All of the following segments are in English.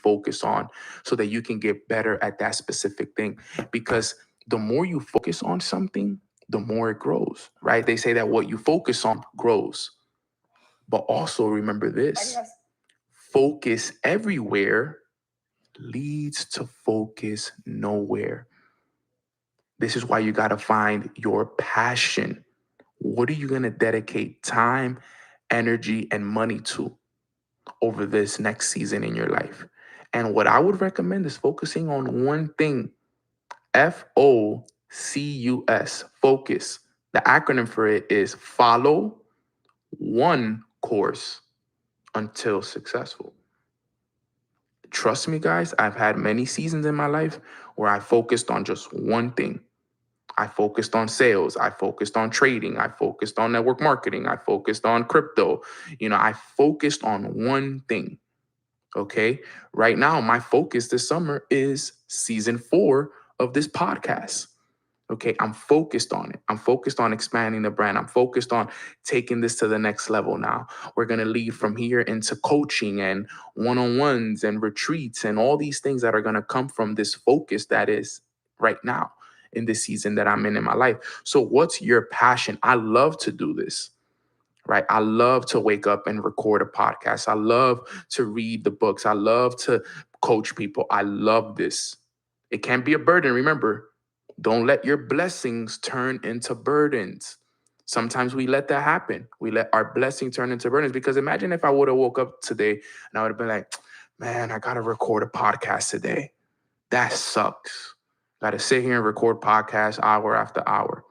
focus on so that you can get better at that specific thing. Because the more you focus on something, the more it grows, right? They say that what you focus on grows. But also remember this: focus everywhere leads to focus nowhere. This is why you got to find your passion. What are you going to dedicate time, energy, and money to over this next season in your life? And what I would recommend is focusing on one thing. FOCUS, focus. The acronym for it is follow one course until successful. Trust me, guys, I've had many seasons in my life where I focused on just one thing. I focused on sales. I focused on trading. I focused on network marketing. I focused on crypto. I focused on one thing. Okay. Right now, my focus this summer is season 4 of this podcast. Okay, I'm focused on it. I'm focused on expanding the brand. I'm focused on taking this to the next level now. We're going to lead from here into coaching and one-on-ones and retreats and all these things that are going to come from this focus that is right now in this season that I'm in my life. So what's your passion? I love to do this, right? I love to wake up and record a podcast. I love to read the books. I love to coach people. I love this. It can't be a burden. Remember, don't let your blessings turn into burdens. Sometimes we let that happen. We let our blessing turn into burdens, because imagine if I would have woke up today and I would have been like, man, I got to record a podcast today. That sucks. Got to sit here and record podcasts hour after hour.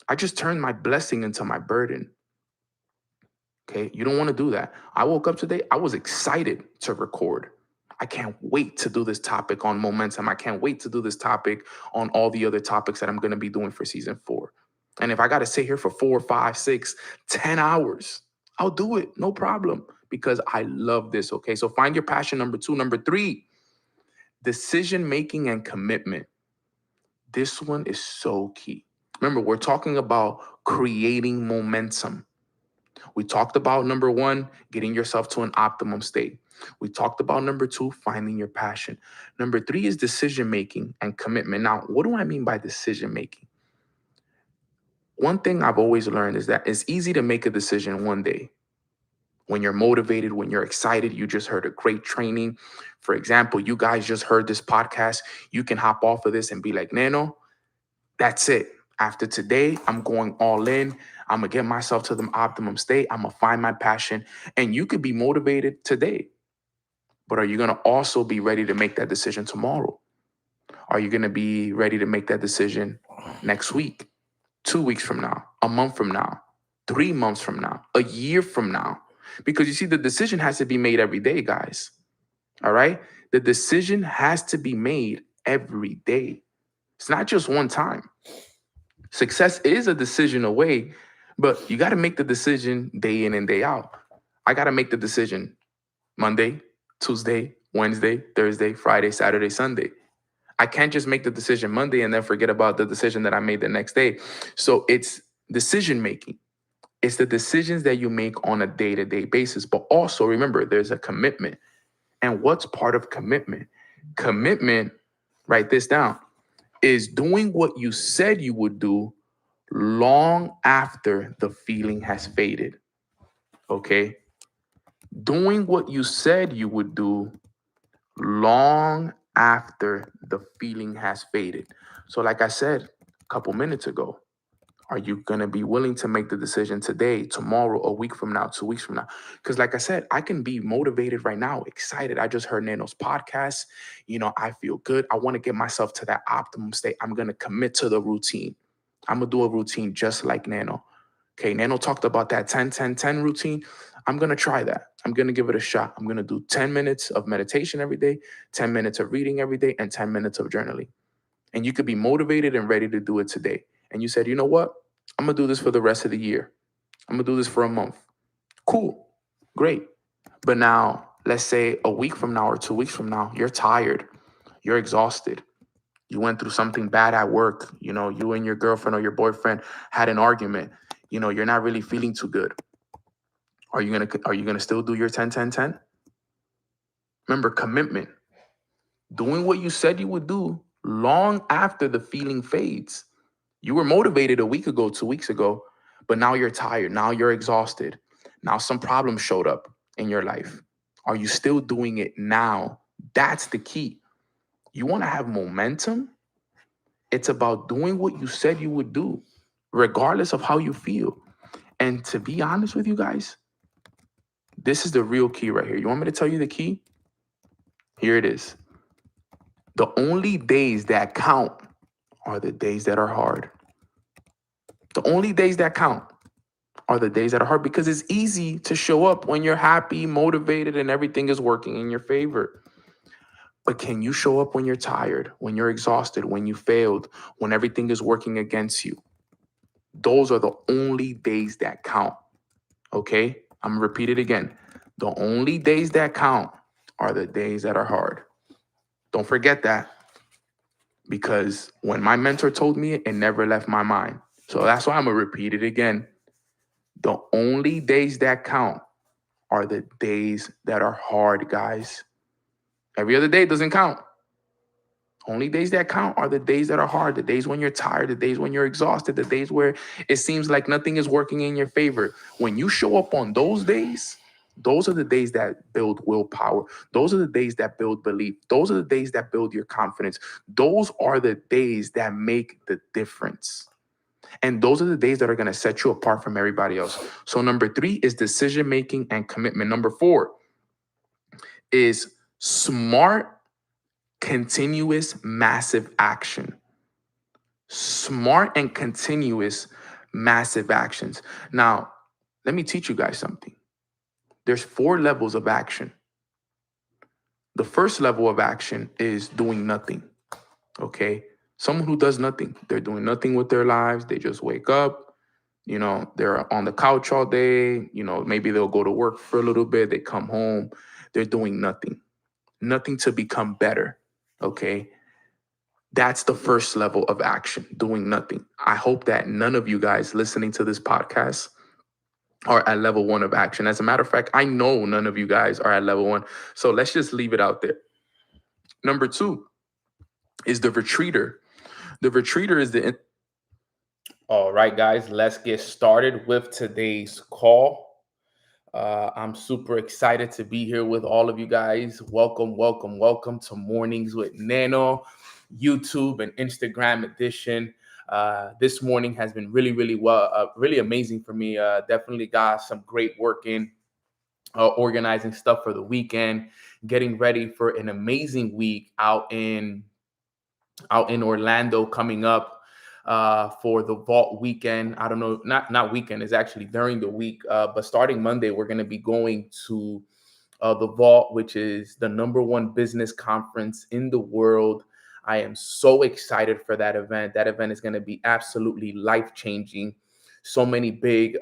I just turned my blessing into my burden. Okay, you don't want to do that. I woke up today, I was excited to record. I can't wait to do this topic on momentum. I can't wait to do this topic on all the other topics that I'm going to be doing for season 4. And if I got to sit here for 4, 5, 6, 10 hours, I'll do it. No problem, because I love this. Okay, so find your passion, number 2. Number 3, decision making and commitment. This one is so key. Remember, we're talking about creating momentum. We talked about number 1, getting yourself to an optimum state. We talked about number 2, finding your passion. Number 3 is decision making and commitment. Now, what do I mean by decision making? One thing I've always learned is that it's easy to make a decision one day. When you're motivated, when you're excited, you just heard a great training. For example, you guys just heard this podcast. You can hop off of this and be like, Nano, that's it. After today, I'm going all in. I'm going to get myself to the optimum state. I'm going to find my passion. And you could be motivated today. But are you going to also be ready to make that decision tomorrow? Are you going to be ready to make that decision next week, 2 weeks from now, a month from now, 3 months from now, a year from now? Because you see, the decision has to be made every day, guys. All right? The decision has to be made every day. It's not just one time. Success is a decision away, but you got to make the decision day in and day out. I got to make the decision Monday, Tuesday, Wednesday, Thursday, Friday, Saturday, Sunday. I can't just make the decision Monday and then forget about the decision that I made the next day. So it's decision making. It's the decisions that you make on a day-to-day basis. But also remember, there's a commitment. And what's part of commitment? Commitment, write this down, is doing what you said you would do long after the feeling has faded. Okay? Doing what you said you would do long after the feeling has faded. So, like I said a couple minutes ago, are you going to be willing to make the decision today, tomorrow, a week from now, 2 weeks from now? Because like I said, I can be motivated right now, excited. I just heard Nano's podcast. I feel good. I want to get myself to that optimum state. I'm going to commit to the routine. I'm going to do a routine just like Nano. Okay, Nano talked about that 10-10-10 routine. I'm going to try that. I'm going to give it a shot. I'm going to do 10 minutes of meditation every day, 10 minutes of reading every day, and 10 minutes of journaling. And you could be motivated and ready to do it today. And you said, you know what? I'm going to do this for the rest of the year. I'm going to do this for a month. Cool. Great. But now, let's say a week from now or 2 weeks from now, you're tired. You're exhausted. You went through something bad at work. You and your girlfriend or your boyfriend had an argument. You're not really feeling too good. Are you gonna still do your 10-10-10? Remember, commitment, doing what you said you would do long after the feeling fades. You were motivated a week ago, 2 weeks ago, but now you're tired. Now you're exhausted. Now some problems showed up in your life. Are you still doing it now? That's the key. You want to have momentum? It's about doing what you said you would do, regardless of how you feel. And to be honest with you guys, this is the real key right here. You want me to tell you the key? Here it is. The only days that count are the days that are hard. The only days that count are the days that are hard, because it's easy to show up when you're happy, motivated, and everything is working in your favor. But can you show up when you're tired, when you're exhausted, when you failed, when everything is working against you? Those are the only days that count. Okay? I'm gonna repeat it again. The only days that count are the days that are hard. Don't forget that, because when my mentor told me it, it never left my mind. So that's why I'm gonna repeat it again. The only days that count are the days that are hard, guys. Every other day doesn't count. Only days that count are the days that are hard, the days when you're tired, the days when you're exhausted, the days where it seems like nothing is working in your favor. When you show up on those days, those are the days that build willpower. Those are the days that build belief. Those are the days that build your confidence. Those are the days that make the difference. And those are the days that are going to set you apart from everybody else. So number 3 is decision making and commitment. Number 4 is smart, continuous, massive action. Smart and continuous, massive actions. Now, let me teach you guys something. There's 4 levels of action. The first level of action is doing nothing. Okay? Someone who does nothing. They're doing nothing with their lives. They just wake up, they're on the couch all day, maybe they'll go to work for a little bit, they come home, they're doing nothing to become better. Okay? That's the first level of action, doing nothing. I hope that none of you guys listening to this podcast are at level 1 of action. As a matter of fact, I know none of you guys are at level 1. So let's just leave it out there. Number 2 is the retreater. The retreater is the... All right, guys, let's get started with today's call. I'm super excited to be here with all of you guys. Welcome, welcome, welcome to Mornings with Nano, YouTube and Instagram edition. This morning has been really, really amazing for me. Definitely got some great work in, organizing stuff for the weekend, getting ready for an amazing week out in Orlando coming up. For the Vault weekend. I don't know, not weekend, is actually during the week. But starting Monday, we're going to be going to the Vault, which is the #1 business conference in the world. I am so excited for that event. That event is going to be absolutely life-changing. So many big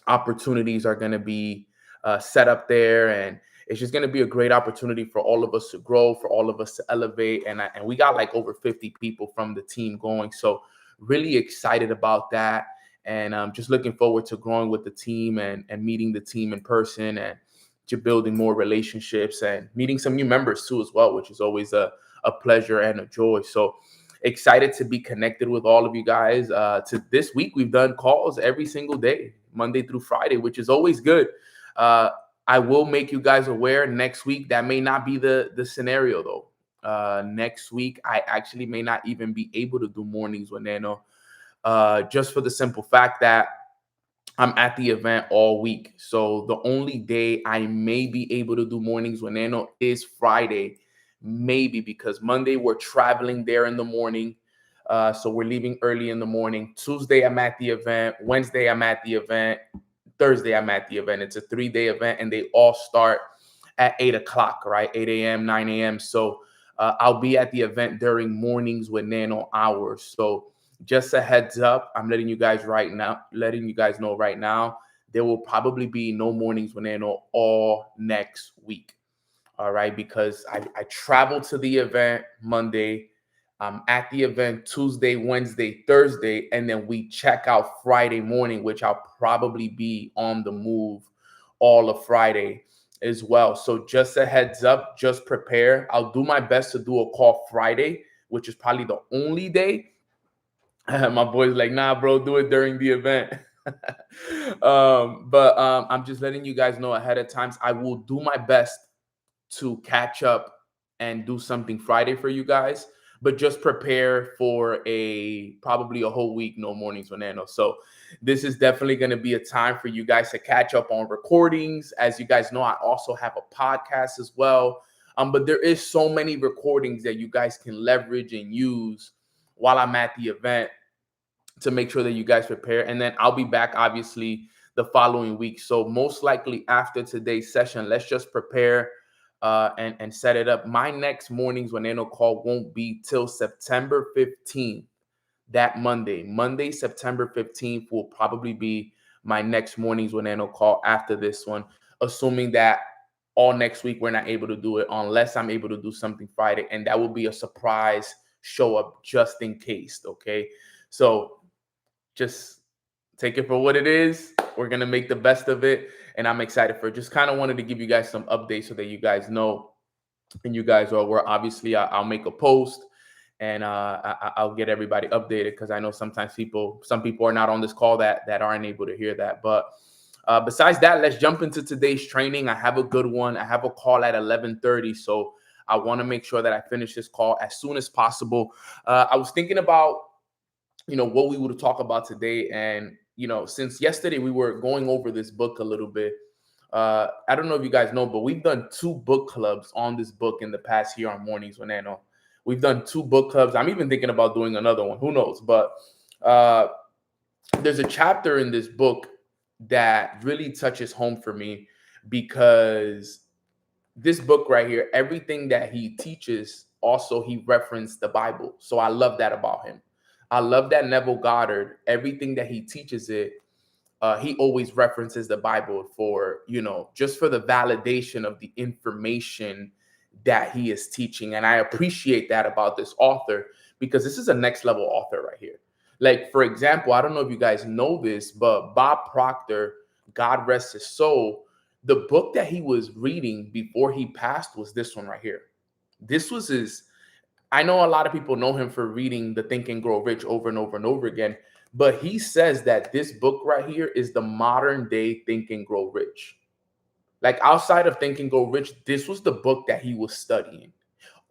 opportunities are going to be set up there, and it's just going to be a great opportunity for all of us to grow, for all of us to elevate. And we got like over 50 people from the team going. So really excited about that. And I'm just looking forward to growing with the team and meeting the team in person, and to building more relationships and meeting some new members too as well, which is always a pleasure and a joy. So excited to be connected with all of you guys. To this week, we've done calls every single day, Monday through Friday, which is always good. I will make you guys aware next week that may not be the scenario though. Next week, I actually may not even be able to do Mornings with Nano, just for the simple fact that I'm at the event all week. So the only day I may be able to do Mornings with Nano is Friday, maybe, because Monday we're traveling there in the morning. So we're leaving early in the morning. Tuesday, I'm at the event. Wednesday, I'm at the event. Thursday, I'm at the event. It's a 3-day event, and they all start at 8 o'clock, right? 8 a.m., 9 a.m. So I'll be at the event during Mornings with Nano hours. So just a heads up, I'm letting you guys know right now, there will probably be no Mornings with Nano all next week. All right, because I travel to the event Monday. I'm at the event Tuesday, Wednesday, Thursday, and then we check out Friday morning, which I'll probably be on the move all of Friday. as well. So just a heads up, just prepare. I'll do my best to do a call Friday, which is probably the only day. My boy's like, nah, bro, do it during the event. But I'm just letting you guys know ahead of times. I will do my best to catch up and do something Friday for you guys, but just prepare for probably a whole week, no mornings with Nano. So this is definitely going to be a time for you guys to catch up on recordings. As you guys know, I also have a podcast as well. But there is so many recordings that you guys can leverage and use while I'm at the event to make sure that you guys prepare. And then I'll be back, obviously, the following week. So most likely after today's session, let's just prepare and set it up. My next mornings when Nano call won't be till September 15th, that Monday, September 15th will probably be my next mornings when Nano call after this one, assuming that all next week we're not able to do it unless I'm able to do something Friday. And that will be a surprise show up just in case. Okay. So just take it for what it is. We're going to make the best of it. And I'm excited for it. Just kind of wanted to give you guys some updates so that you guys know and you guys are aware. Obviously, I'll make a post and I'll get everybody updated because I know sometimes some people are not on this call that aren't able to hear that. But besides that, let's jump into today's training. I have a good one. I have a call at 11:30. So I want to make sure that I finish this call as soon as possible. I was thinking about what we would talk about today. And, since yesterday we were going over this book a little bit. I don't know if you guys know, but we've done 2 book clubs on this book in the past year on Mornings with Nano. We've done 2 book clubs. I'm even thinking about doing another one. Who knows? But there's a chapter in this book that really touches home for me because this book right here, everything that he teaches, also he referenced the Bible. So I love that about him. I love that Neville Goddard, everything that he teaches he always references the Bible for, just for the validation of the information that he is teaching. And I appreciate that about this author because this is a next level author right here. Like, for example, I don't know if you guys know this, but Bob Proctor, God rest his soul, the book that he was reading before he passed was this one right here. This was I know a lot of people know him for reading the Think and Grow Rich over and over and over again, but he says that this book right here is the modern day Think and Grow Rich. Like, outside of Think and Grow Rich, this was the book that he was studying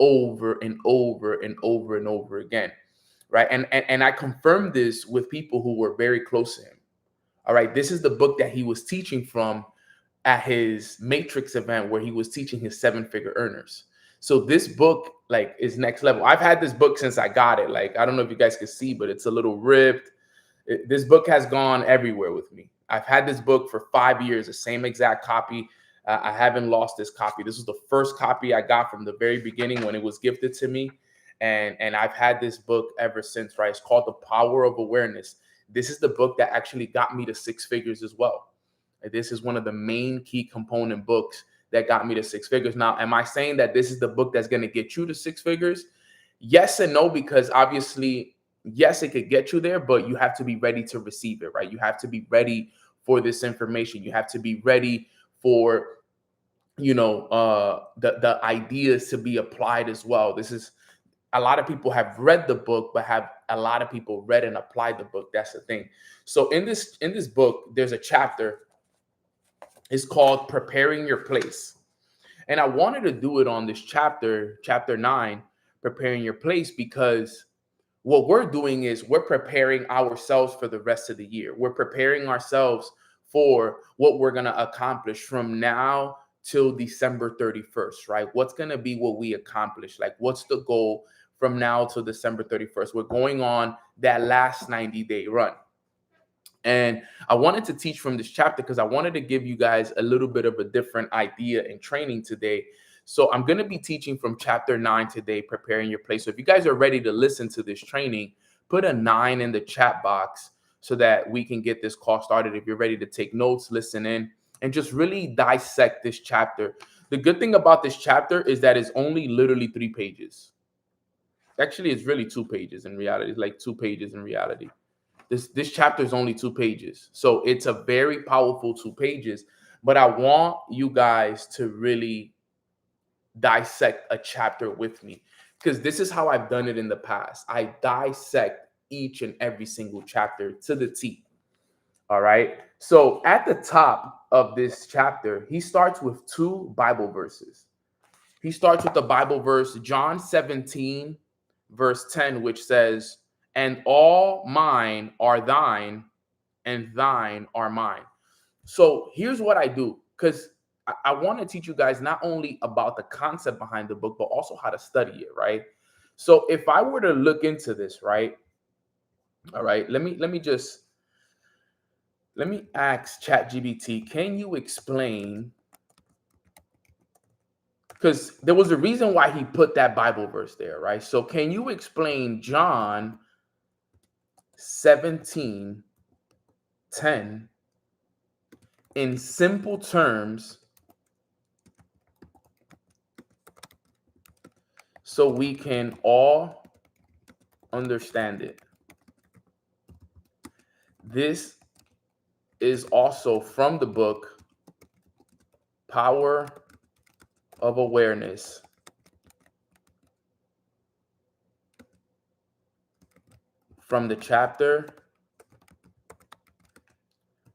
over and over and over and over again, right? And I confirmed this with people who were very close to him. All right, this is the book that he was teaching from at his Matrix event where he was teaching his 7-figure earners. So this book, like, is next level. I've had this book since I got it. Like, I don't know if you guys can see, but it's a little ripped. This book has gone everywhere with me. I've had this book for 5 years, the same exact copy. I haven't lost this copy. This was the first copy I got from the very beginning when it was gifted to me. And I've had this book ever since, right? It's called The Power of Awareness. This is the book that actually got me to 6 figures as well. This is one of the main key component books that got me to 6 figures. Now, am I saying that this is the book that's going to get you to 6 figures? Yes and no, because obviously, yes, it could get you there, but you have to be ready to receive it, right? You have to be ready for this information. You have to be ready for, the ideas to be applied as well. This is, a lot of people have read the book, but have a lot of people read and applied the book. That's the thing. So in this book, there's a chapter. It's called Preparing Your Place. And I wanted to do it on this chapter 9, Preparing Your Place, because what we're doing is we're preparing ourselves for the rest of the year. We're preparing ourselves for what we're going to accomplish from now till December 31st, right? What's going to be what we accomplish? Like, what's the goal from now till December 31st? We're going on that last 90-day run. And I wanted to teach from this chapter because I wanted to give you guys a little bit of a different idea in training today. So I'm going to be teaching from chapter 9 today, Preparing Your Place. So if you guys are ready to listen to this training, put a 9 in the chat box so that we can get this call started. If you're ready to take notes, listen in, and just really dissect this chapter. The good thing about this chapter is that it's only literally 3 pages. Actually, it's really 2 pages in reality. It's like 2 pages in reality. This chapter is only 2 pages. So it's a very powerful 2 pages. but I want you guys to really dissect a chapter with me, because this is how I've done it in the past. I dissect each and every single chapter to the T. All right. So at the top of this chapter, he starts with 2 Bible verses. He starts with the Bible verse, John 17, verse 10, which says, "And all mine are thine, and thine are mine." So here's what I do, because I want to teach you guys not only about the concept behind the book, but also how to study it, right? So if I were to look into this, right? All right, let me ask ChatGPT, can you explain? Because there was a reason why he put that Bible verse there, right? So can you explain John 17:10 in simple terms so we can all understand it? This is also from the book Power of Awareness, from the chapter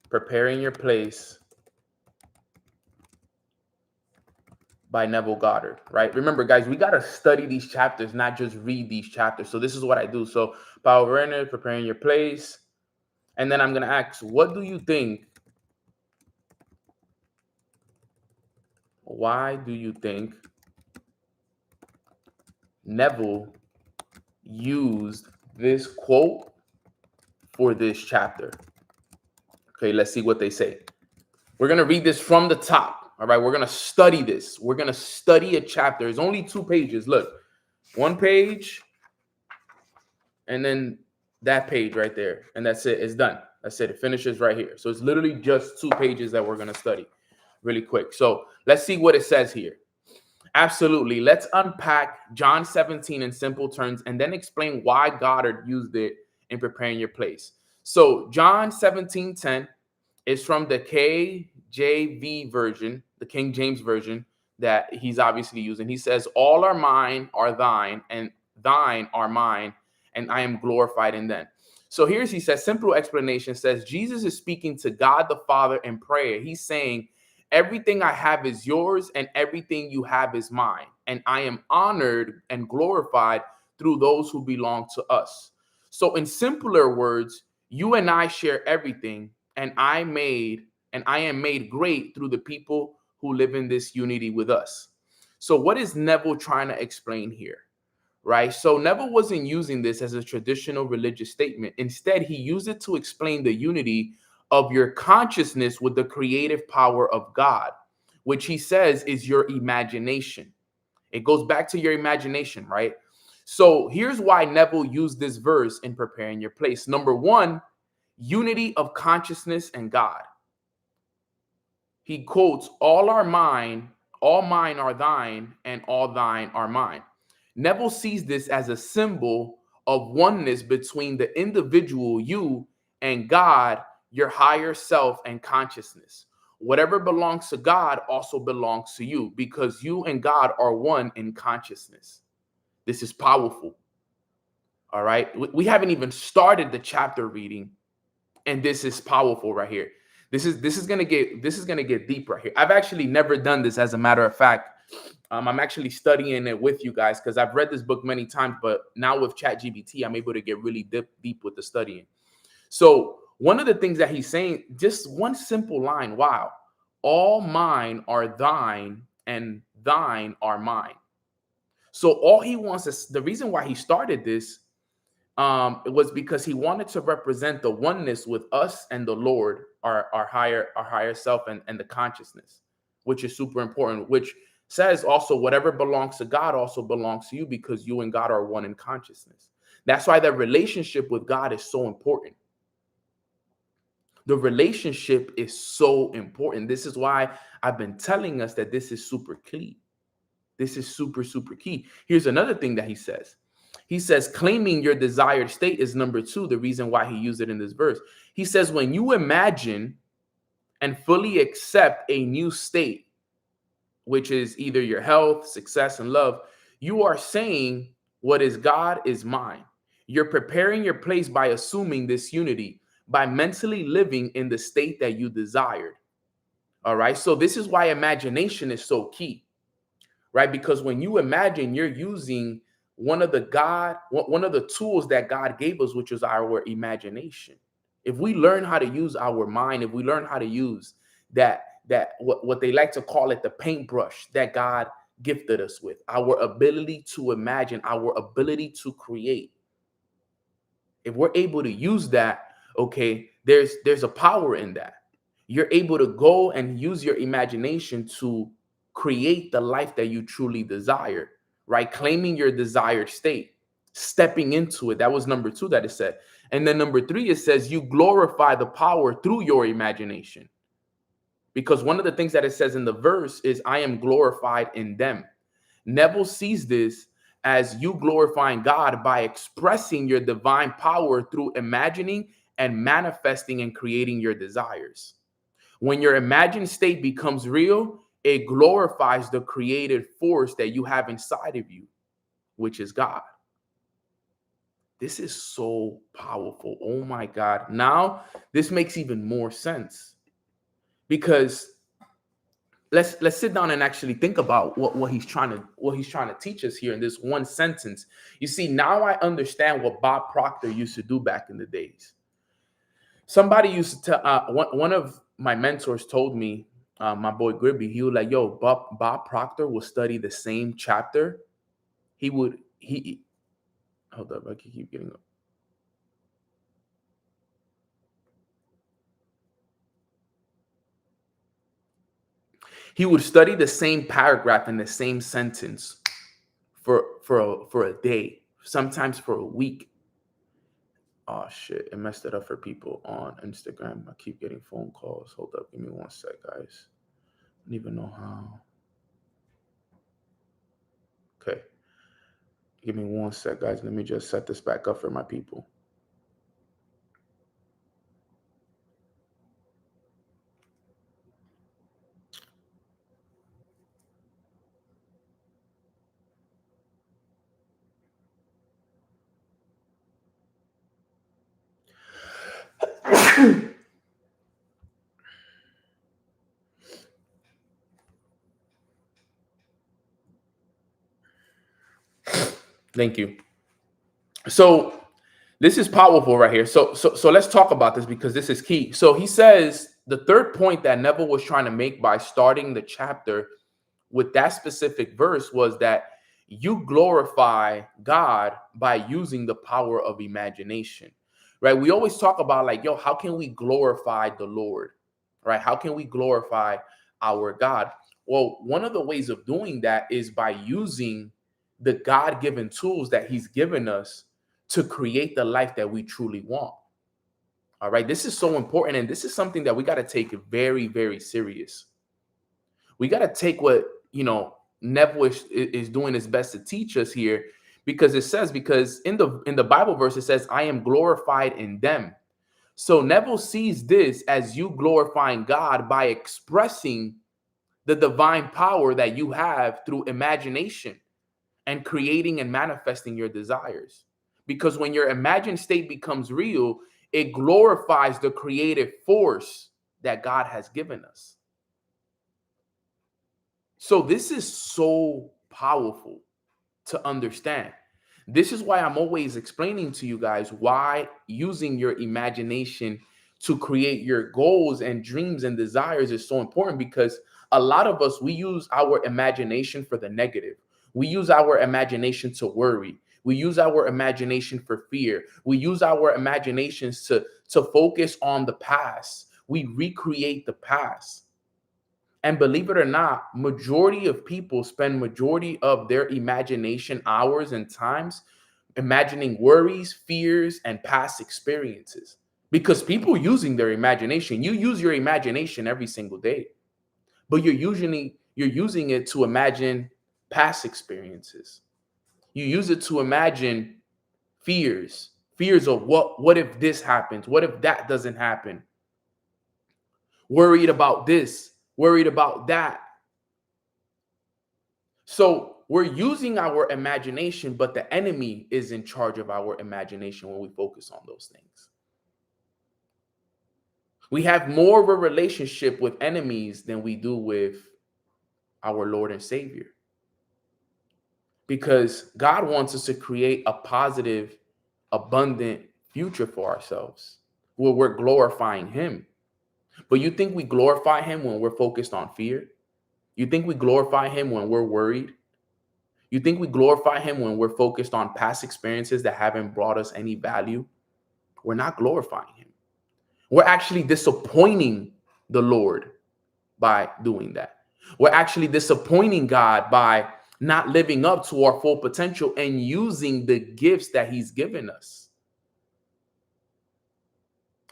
Preparing Your Place by Neville Goddard, right? Remember, guys, we got to study these chapters, not just read these chapters. So this is what I do. So Power of Awareness, Preparing Your Place. And then I'm going to ask, what do you think? Why do you think Neville used this quote for this chapter? Okay, let's see what they say. We're going to read this from the top. All right, we're going to study this. We're going to study a chapter. It's only 2 pages. Look, 1 page, and then that page right there. And that's it. It's done. That's it. It finishes right here. So it's literally just 2 pages that we're going to study really quick. So let's see what it says here. Absolutely. Let's unpack John 17 in simple terms and then explain why Goddard used it in Preparing Your Place. So John 17:10 is from the KJV version, the King James version that he's obviously using. He says, "All are mine are thine, and thine are mine, and I am glorified in them." So he says, simple explanation says, Jesus is speaking to God the Father in prayer. He's saying, everything I have is yours, and everything you have is mine. And I am honored and glorified through those who belong to us. So in simpler words, you and I share everything, and I am made great through the people who live in this unity with us. So what is Neville trying to explain here? Right? So Neville wasn't using this as a traditional religious statement. Instead, he used it to explain the unity of your consciousness with the creative power of God, which he says is your imagination. It goes back to your imagination, right? So here's why Neville used this verse in Preparing Your Place. Number 1, unity of consciousness and God. He quotes, all mine are thine, and all thine are mine. Neville sees this as a symbol of oneness between the individual you and God, your higher self and consciousness. Whatever belongs to God also belongs to you, because you and God are one in consciousness. This is powerful. All right. We haven't even started the chapter reading, and this is powerful right here. This is gonna get deep right here. I've actually never done this, as a matter of fact. I'm actually studying it with you guys because I've read this book many times, but now with ChatGPT, I'm able to get really deep with the studying. So one of the things that he's saying, just one simple line, wow, all mine are thine, and thine are mine. So all he wants is, the reason why he started this, it was because he wanted to represent the oneness with us and the Lord, our higher self, and the consciousness, which is super important, which says also whatever belongs to God also belongs to you, because you and God are one in consciousness. That's why the relationship with God is so important. The relationship is so important. This is why I've been telling us that this is super key. This is super, super key. Here's another thing that he says. He says, claiming your desired state is number 2, the reason why he used it in this verse. He says, when you imagine and fully accept a new state, which is either your health, success, and love, you are saying what is God is mine. You're preparing your place by assuming this unity, by mentally living in the state that you desired. All right. So this is why imagination is so key, right? Because when you imagine, you're using one of the tools that God gave us, which is our imagination. If we learn how to use our mind, if we learn how to use what they like to call it, the paintbrush that God gifted us with, our ability to imagine, our ability to create. If we're able to use that, okay, there's a power in that. You're able to go and use your imagination to create the life that you truly desire, right? Claiming your desired state, stepping into it. That was number 2 that it said. And then number 3, it says you glorify the power through your imagination. Because one of the things that it says in the verse is, I am glorified in them. Neville sees this as you glorifying God by expressing your divine power through imagining and manifesting and creating your desires. When your imagined state becomes real, it glorifies the creative force that you have inside of you, which is God. This is so powerful. Oh my God. Now, this makes even more sense, because let's sit down and actually think about what he's trying to teach us here in this one sentence. You see, now I understand what Bob Proctor used to do back in the days. Somebody used to one of my mentors told me, my boy Gribby, he was like, yo, Bob Proctor will study the same chapter. He hold up, I can keep getting up. He would study the same paragraph in the same sentence for a day, sometimes for a week. Oh shit, it messed it up for people on Instagram. I keep getting phone calls. Hold up, give me one sec, guys. I don't even know how. Okay. Give me one sec, guys. Let me just set this back up for my people. Thank you. So this is powerful right here. So let's talk about this, because this is key. So he says the third point that Neville was trying to make by starting the chapter with that specific verse was that you glorify God by using the power of imagination, right? We always talk about like, yo, how can we glorify the Lord, right? How can we glorify our God? Well, one of the ways of doing that is by using the God-given tools that he's given us to create the life that we truly want. All right. This is so important. And this is something that we got to take very, very serious. We got to take what, Neville is doing his best to teach us here, because it says, because in the Bible verse, it says, I am glorified in them. So Neville sees this as you glorifying God by expressing the divine power that you have through imagination and creating and manifesting your desires. Because when your imagined state becomes real, it glorifies the creative force that God has given us. So this is so powerful to understand. This is why I'm always explaining to you guys why using your imagination to create your goals and dreams and desires is so important, because a lot of us, we use our imagination for the negative. We use our imagination to worry. We use our imagination for fear. We use our imaginations to focus on the past. We recreate the past. And believe it or not, majority of people spend majority of their imagination hours and times imagining worries, fears, and past experiences. Because people using their imagination, you use your imagination every single day, but you're using it to imagine past experiences. You use it to imagine fears of what if this happens? What if that doesn't happen? worried about this, worried about that. So we're using our imagination, but the enemy is in charge of our imagination when we focus on those things. We have more of a relationship with enemies than we do with our Lord and Savior. Because God wants us to create a positive, abundant future for ourselves where we're glorifying Him. But you think we glorify Him when we're focused on fear? You think we glorify Him when we're worried? You think we glorify Him when we're focused on past experiences that haven't brought us any value? We're not glorifying Him. We're actually disappointing the Lord by doing that. We're actually disappointing God by not living up to our full potential and using the gifts that He's given us.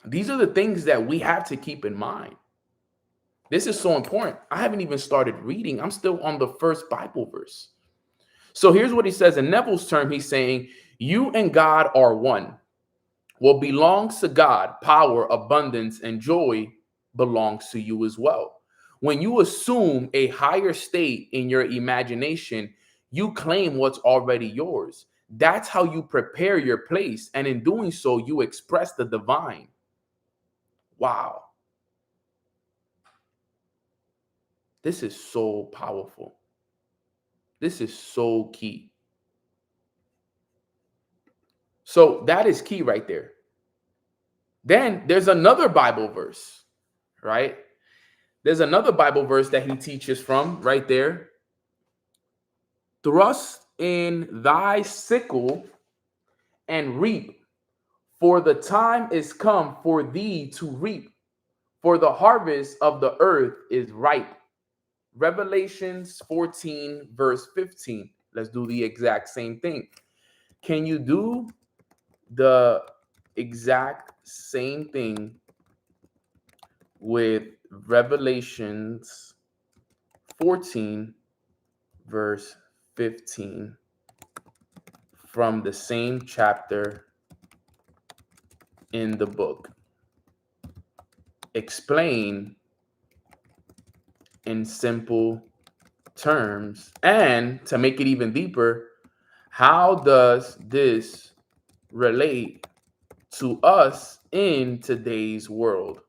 These are the things that we have to keep in mind. This is so important. I haven't even started reading. I'm still on the first Bible verse. So here's what he says in Neville's term. He's saying, you and God are one. What belongs to God, power, abundance, and joy, belongs to you as well. When you assume a higher state in your imagination, you claim what's already yours. That's how you prepare your place. And in doing so, you express the divine. Wow. This is so powerful. This is so key. So that is key right there. Then there's another Bible verse, right? There's another Bible verse that he teaches from right there. Thrust in thy sickle and reap, for the time is come for thee to reap, for the harvest of the earth is ripe. Revelations 14, verse 15. Let's do the exact same thing. Can you do the exact same thing with Revelations 14, verse 15 from the same chapter in the book? Explain in simple terms, and to make it even deeper, how does this relate to us in today's world?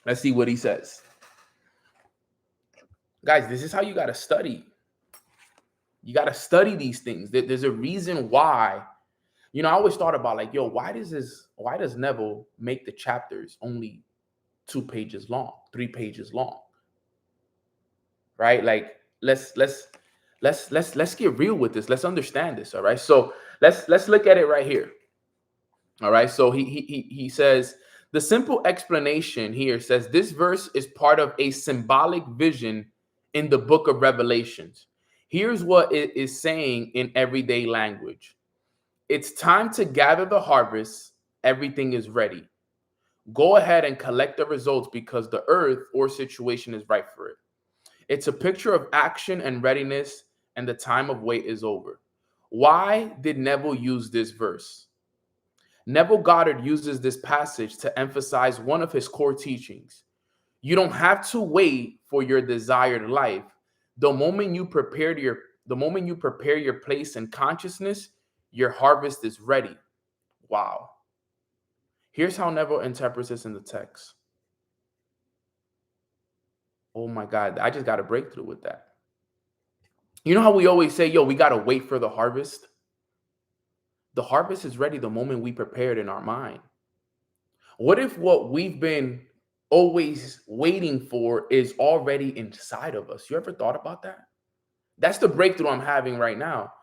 Let's see what he says. Guys, this is how you got to study. You got to study these things. There's a reason why. I always thought about like, yo, why does Neville make the chapters only 2 pages long, 3 pages long? Right? Like, let's get real with this. Let's understand this. All right. So let's look at it right here. All right. So he says, the simple explanation here says this verse is part of a symbolic vision in the book of Revelations. Here's what it is saying in everyday language. It's time to gather the harvest. Everything is ready. Go ahead and collect the results because the earth or situation is right for it. It's a picture of action and readiness, and the time of wait is over. Why did Neville use this verse? Neville Goddard uses this passage to emphasize one of his core teachings. You don't have to wait for your desired life. The moment you prepare your place in consciousness, your harvest is ready. Wow. Here's how Neville interprets this in the text. Oh my God, I just got a breakthrough with that. You know how we always say, yo, we got to wait for the harvest? The harvest is ready the moment we prepare it in our mind. What if what we've been always waiting for is already inside of us? You ever thought about that? That's the breakthrough I'm having right now.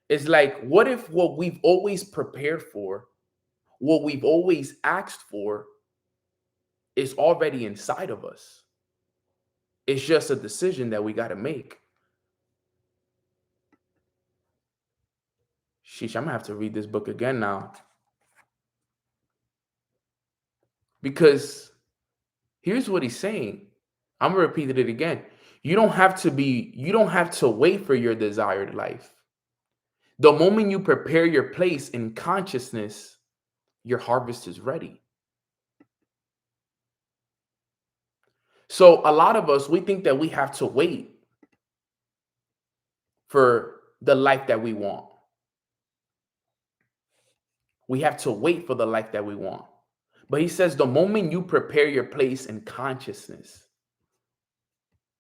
It's like, what if what we've always prepared for, what we've always asked for, is already inside of us? It's just a decision that we got to make. Sheesh, I'm gonna have to read this book again now. Because here's what he's saying. I'm gonna repeat it again. You don't have to wait for your desired life. The moment you prepare your place in consciousness, your harvest is ready. So a lot of us, we think that we have to wait for the life that we want. We have to wait for the life that we want. But he says the moment you prepare your place in consciousness,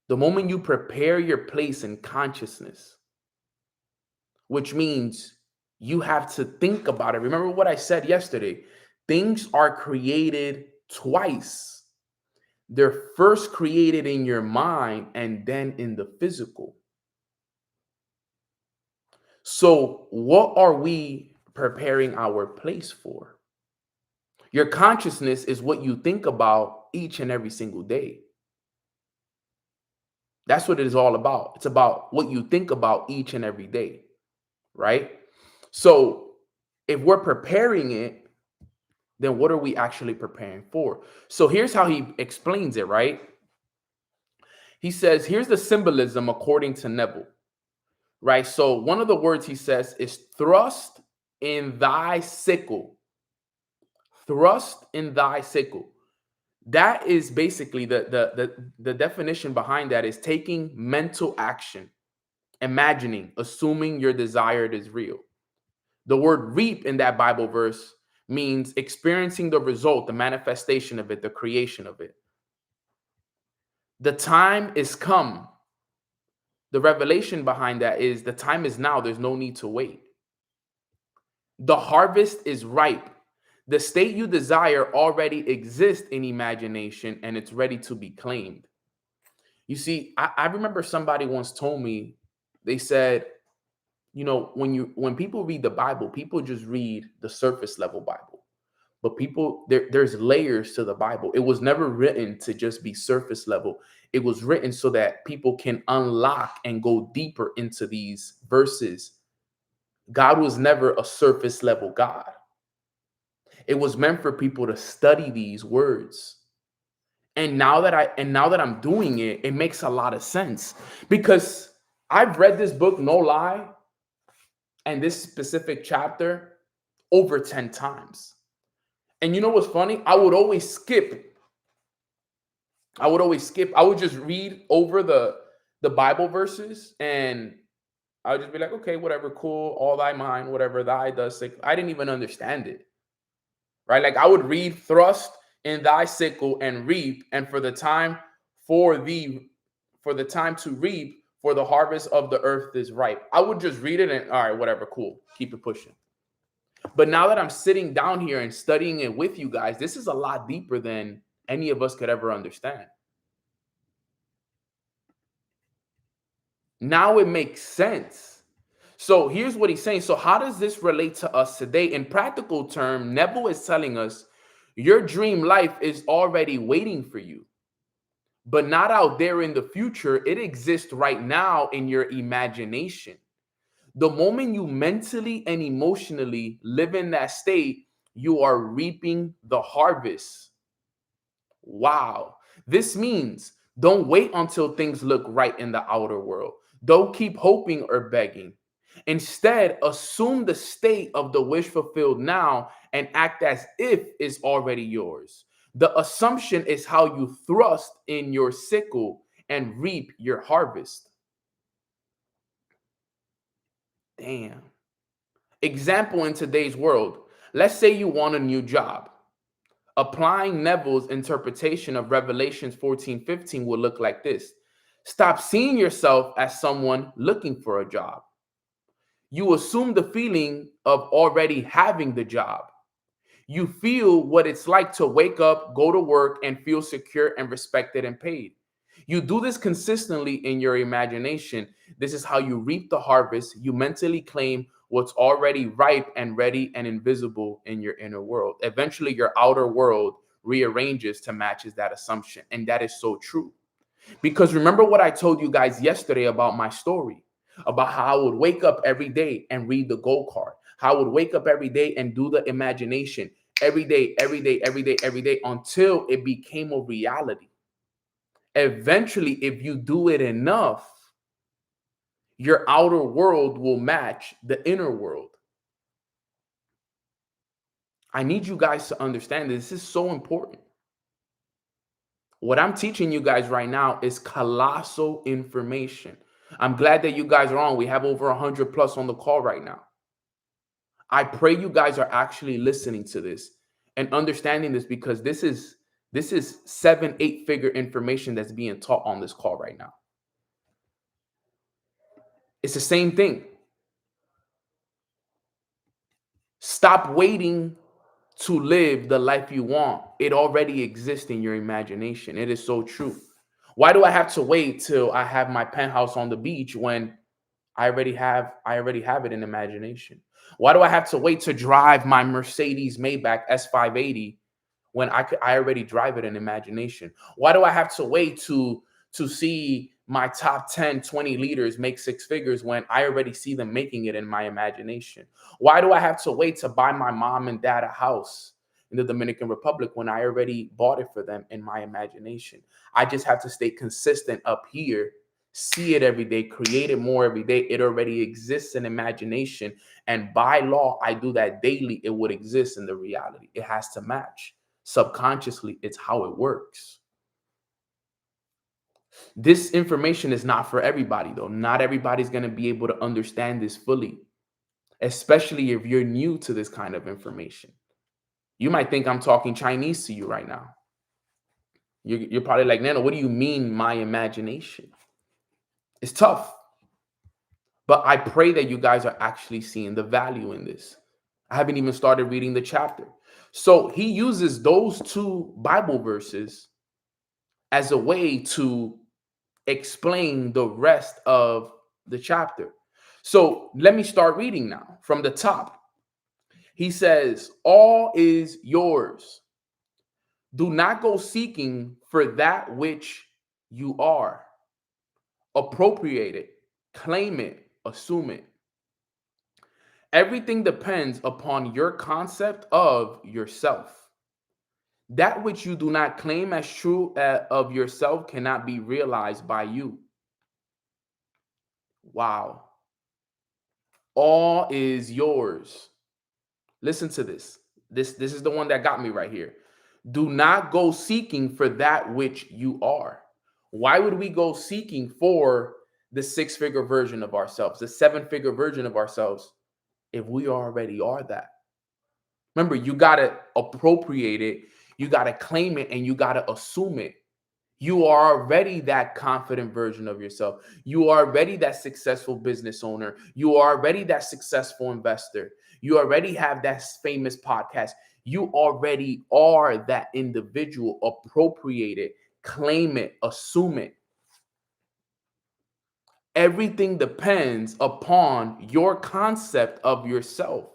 the moment you prepare your place in consciousness, which means you have to think about it. Remember what I said yesterday? Things are created twice. They're first created in your mind and then in the physical. So, what are we preparing our place for? Your consciousness is what you think about each and every single day. That's what it is all about. It's about what you think about each and every day, right? So, if we're preparing it, then what are we actually preparing for? So, here's how he explains it, right? He says, here's the symbolism according to Neville, right? So, one of the words he says is thrust in thy sickle. Thrust in thy sickle. That is basically the definition behind that is taking mental action, imagining, assuming your desired is real. The word reap in that Bible verse means experiencing the result, the manifestation of it, the creation of it. The time is come. The revelation behind that is the time is now. There's no need to wait. The harvest is ripe. The state you desire already exists in imagination and it's ready to be claimed. You see, I remember somebody once told me, they said, when people read the Bible, people just read the surface level Bible. But there's layers to the Bible. It was never written to just be surface level. It was written so that people can unlock and go deeper into these verses. God was never a surface level God. It was meant for people to study these words. And now that I'm doing it, it makes a lot of sense because I've read this book, no lie, and this specific chapter over 10 times. And you know what's funny? I would always skip. I would just read over the Bible verses and I would just be like, okay, whatever, cool, all thy mind, whatever thy does say. I didn't even understand it. Right? Like I would read thrust in thy sickle and reap, and for the time to reap, for the harvest of the earth is ripe. I would just read it and all right, whatever, cool, keep it pushing. But now that I'm sitting down here and studying it with you guys, this is a lot deeper than any of us could ever understand. Now it makes sense. So here's what he's saying. So how does this relate to us today? In practical term, Neville is telling us your dream life is already waiting for you, but not out there in the future. It exists right now in your imagination. The moment you mentally and emotionally live in that state, you are reaping the harvest. Wow. This means don't wait until things look right in the outer world. Don't keep hoping or begging. Instead, assume the state of the wish fulfilled now and act as if it's already yours. The assumption is how you thrust in your sickle and reap your harvest. Damn. Example in today's world. Let's say you want a new job. Applying Neville's interpretation of Revelations 14:15 would look like this. Stop seeing yourself as someone looking for a job. You assume the feeling of already having the job. You feel what it's like to wake up, go to work, and feel secure and respected and paid. You do this consistently in your imagination. This is how you reap the harvest. You mentally claim what's already ripe and ready and invisible in your inner world. Eventually, your outer world rearranges to matches that assumption. And that is so true. Because remember what I told you guys yesterday about my story, about how I would wake up every day and read the goal card, how I would wake up every day and do the imagination every day, every day, every day, every day until it became a reality. Eventually, if you do it enough, your outer world will match the inner world. I need you guys to understand this. This is so important. What I'm teaching you guys right now is colossal information. I'm glad that you guys are on. We have over 100 plus on the call right now. I pray you guys are actually listening to this and understanding this, because this is 7, 8 figure information that's being taught on this call right now. It's the same thing. Stop waiting to live the life you want. It already exists in your imagination. It is so true. Why do I have to wait till I have my penthouse on the beach when I already have it in imagination? Why do I have to wait to drive my Mercedes Maybach S580 when I already drive it in imagination? Why do I have to wait to see my top 10, 20 leaders make 6 figures when I already see them making it in my imagination? Why do I have to wait to buy my mom and dad a house in the Dominican Republic when I already bought it for them in my imagination? I just have to stay consistent up here, see it every day, create it more every day. It already exists in imagination. And by law, I do that daily. It would exist in the reality. It has to match. Subconsciously, it's how it works. This information is not for everybody, though. Not everybody's going to be able to understand this fully, especially if you're new to this kind of information. You might think I'm talking Chinese to you right now. You're probably like, Nano, what do you mean, my imagination? It's tough. But I pray that you guys are actually seeing the value in this. I haven't even started reading the chapter. So he uses those 2 Bible verses as a way to explain the rest of the chapter. So let me start reading now from the top. He says, all is yours. Do not go seeking for that which you are. Appropriate it, claim it, assume it. Everything depends upon your concept of yourself. That which you do not claim as true of yourself cannot be realized by you. Wow. All is yours. Listen to this. This is the one that got me right here. Do not go seeking for that which you are. Why would we go seeking for the 6-figure version of ourselves, the 7-figure version of ourselves, if we already are that? Remember, you got to appropriate it, you got to claim it, and you got to assume it. You are already that confident version of yourself. You are already that successful business owner. You are already that successful investor. You already have that famous podcast. You already are that individual. Appropriate it, claim it, assume it. Everything depends upon your concept of yourself.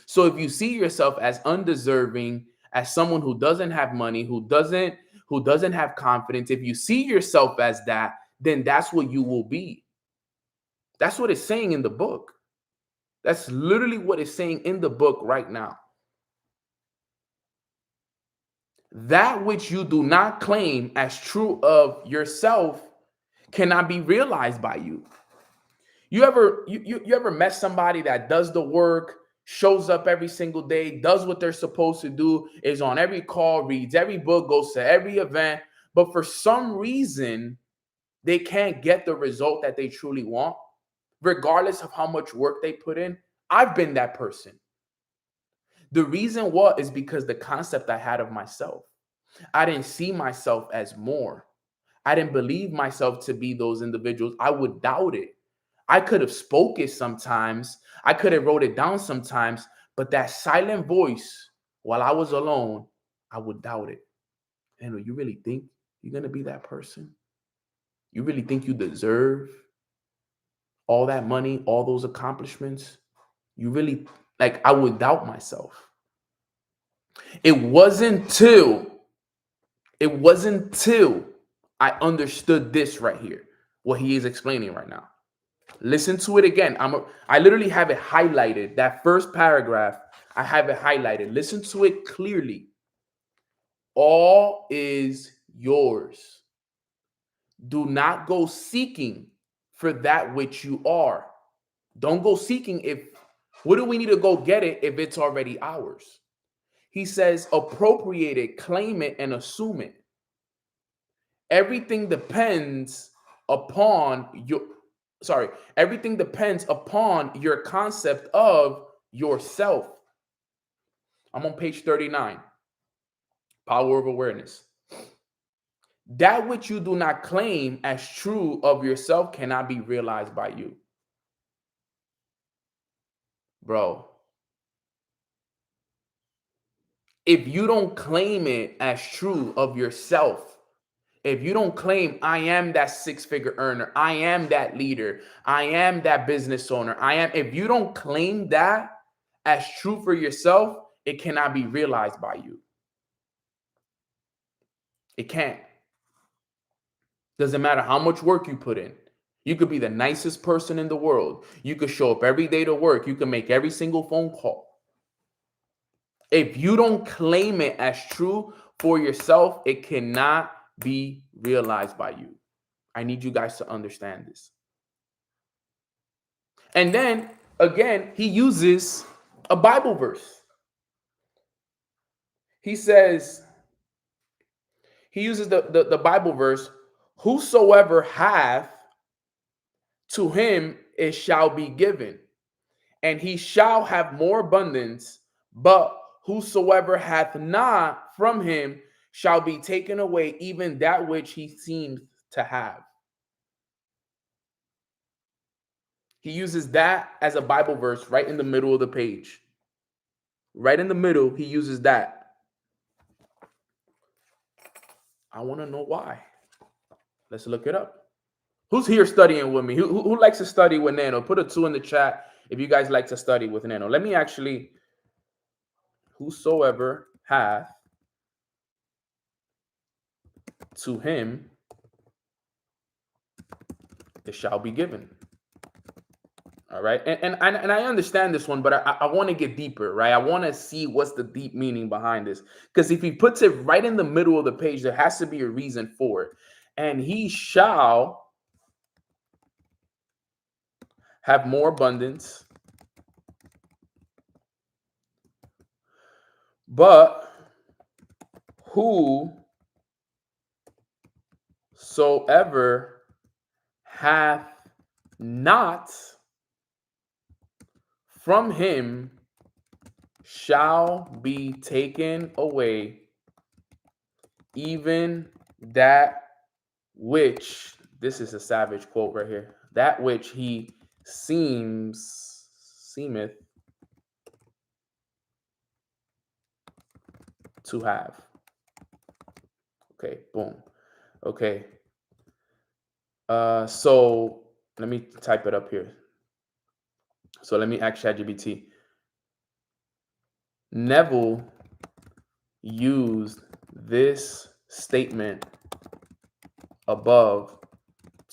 So if you see yourself as undeserving, as someone who doesn't have money, who doesn't have confidence, if you see yourself as that, then that's what you will be. That's what it's saying in the book. That's literally what it's saying in the book right now. That which you do not claim as true of yourself cannot be realized by you. You ever met somebody that does the work, shows up every single day, does what they're supposed to do, is on every call, reads every book, goes to every event, but for some reason they can't get the result that they truly want, regardless of how much work they put in? I've been that person. The reason what is because the concept I had of myself. I didn't see myself as more. I didn't believe myself to be those individuals. I would doubt it. I could have spoke it sometimes. I could have wrote it down sometimes, but that silent voice while I was alone, I would doubt it. And you really think you're going to be that person? You really think you deserve all that money, all those accomplishments? You really, like, I would doubt myself. It wasn't till I understood this right here, what he is explaining right now. Listen to it again. I literally have it highlighted. That first paragraph, I have it highlighted. Listen to it clearly. All is yours. Do not go seeking for that which you are. Don't go seeking what do we need to go get it if it's already ours? He says, appropriate it, claim it, and assume it. Everything depends upon everything depends upon your concept of yourself. I'm on page 39. Power of awareness. That which you do not claim as true of yourself cannot be realized by you. Bro, if you don't claim it as true of yourself, if you don't claim, I am that six-figure earner, I am that leader, I am that business owner, if you don't claim that as true for yourself, it cannot be realized by you. It can't. Doesn't matter how much work you put in. You could be the nicest person in the world. You could show up every day to work. You can make every single phone call. If you don't claim it as true for yourself, it cannot be realized by you. I need you guys to understand this. And then, again, he uses a Bible verse. He says, he uses the Bible verse, whosoever hath, to him it shall be given, and he shall have more abundance, but whosoever hath not, from him shall be taken away even that which he seems to have. He uses that as a Bible verse right in the middle of the page. Right in the middle, he uses that. I want to know why. Let's look it up. Who's here studying with me? Who likes to study with Nano? Put a 2 in the chat if you guys like to study with Nano. Let me actually, whosoever hath, to him it shall be given. All right. And I understand this one, but I want to get deeper, right? I want to see what's the deep meaning behind this. Because if he puts it right in the middle of the page, there has to be a reason for it. And he shall have more abundance, but whosoever hath not, from him shall be taken away even that which, this is a savage quote right here, that which he seemeth to have. Okay, boom. Okay. So let me type it up here. So let me ask ChatGPT. Neville used this statement above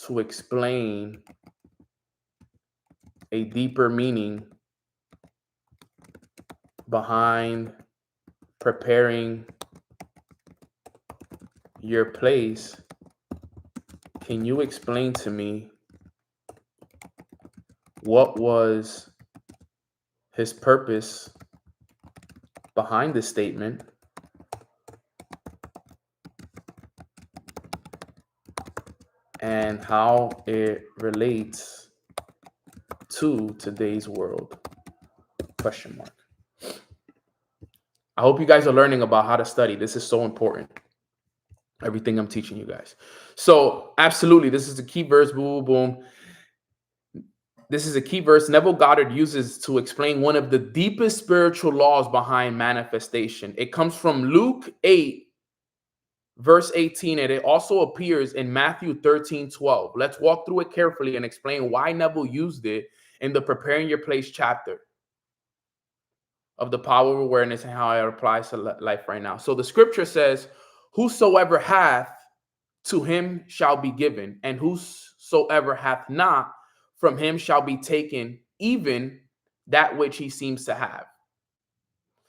to explain a deeper meaning behind preparing your place. Can you explain to me what was his purpose behind this statement? And how it relates to today's world? Question mark. I hope you guys are learning about how to study. This is so important. Everything I'm teaching you guys. So absolutely, this is the key verse. Boom, boom. This is a key verse Neville Goddard uses to explain one of the deepest spiritual laws behind manifestation. It comes from Luke 8, verse 18, and it also appears in Matthew 13:12. Let's walk through it carefully and explain why Neville used it in the Preparing Your Place chapter of the Power of Awareness and how it applies to life right now. So the scripture says, whosoever hath, to him shall be given, and whosoever hath not, from him shall be taken even that which he seems to have.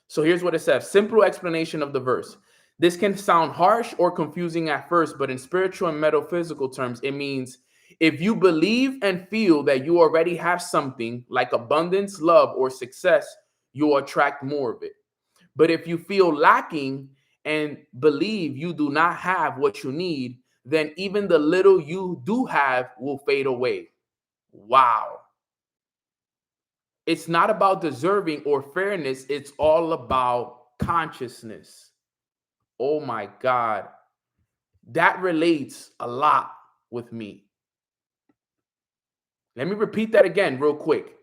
So here's what it says. Simple explanation of the verse. This can sound harsh or confusing at first, but in spiritual and metaphysical terms, it means if you believe and feel that you already have something like abundance, love, or success, you'll attract more of it. But if you feel lacking and believe you do not have what you need, then even the little you do have will fade away. Wow. It's not about deserving or fairness, it's all about consciousness. Oh my God. That relates a lot with me. Let me repeat that again, real quick.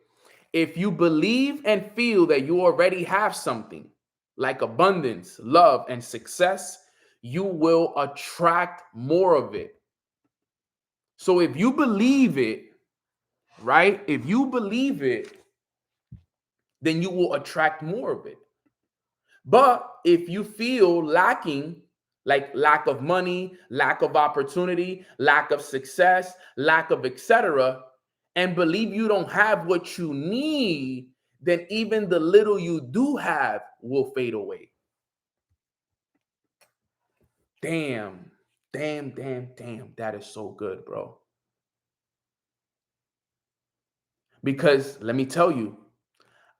If you believe and feel that you already have something like abundance, love, and success, you will attract more of it. So if you believe it, right? If you believe it, then you will attract more of it. But if you feel lacking, like lack of money, lack of opportunity, lack of success, lack of etc., and believe you don't have what you need, then even the little you do have will fade away. Damn, damn, damn, damn. That is so good, bro. Because let me tell you,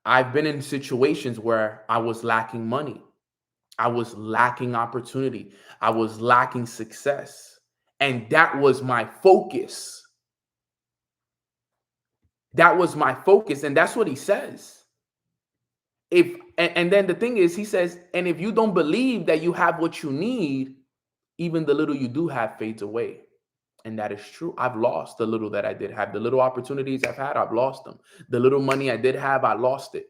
I've been in situations where I was lacking money. I was lacking opportunity. I was lacking success. And that was my focus. That was my focus. And that's what he says. And then the thing is, he says, and if you don't believe that you have what you need, even the little you do have fades away. And that is true. I've lost the little that I did have. The little opportunities I've had, I've lost them. The little money I did have, I lost it.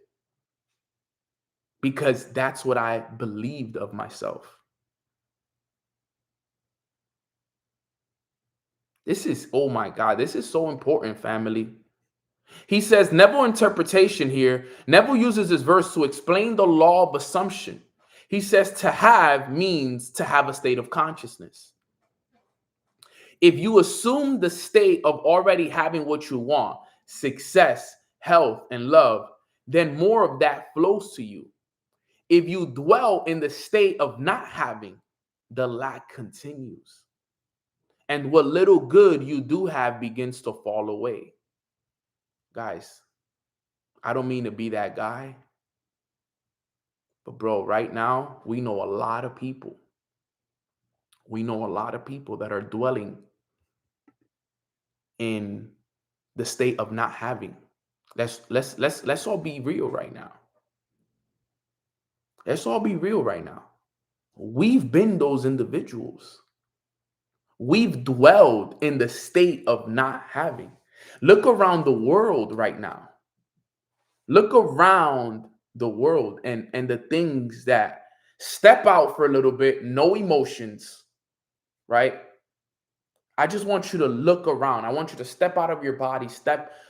Because that's what I believed of myself. This is, oh my God, this is so important, family. He says, Neville interpretation here, Neville uses this verse to explain the law of assumption. He says to have means to have a state of consciousness. If you assume the state of already having what you want, success, health, and love, then more of that flows to you. If you dwell in the state of not having, the lack continues. And what little good you do have begins to fall away. Guys, I don't mean to be that guy, but bro, right now, we know a lot of people. We know a lot of people that are dwelling in the state of not having. Let's all be real right now. Let's all be real right now. We've been those individuals. We've dwelled in the state of not having. Look around the world right now. Look around the world and the things that step out for a little bit, no emotions, right? I just want you to look around. I want you to step out of your body,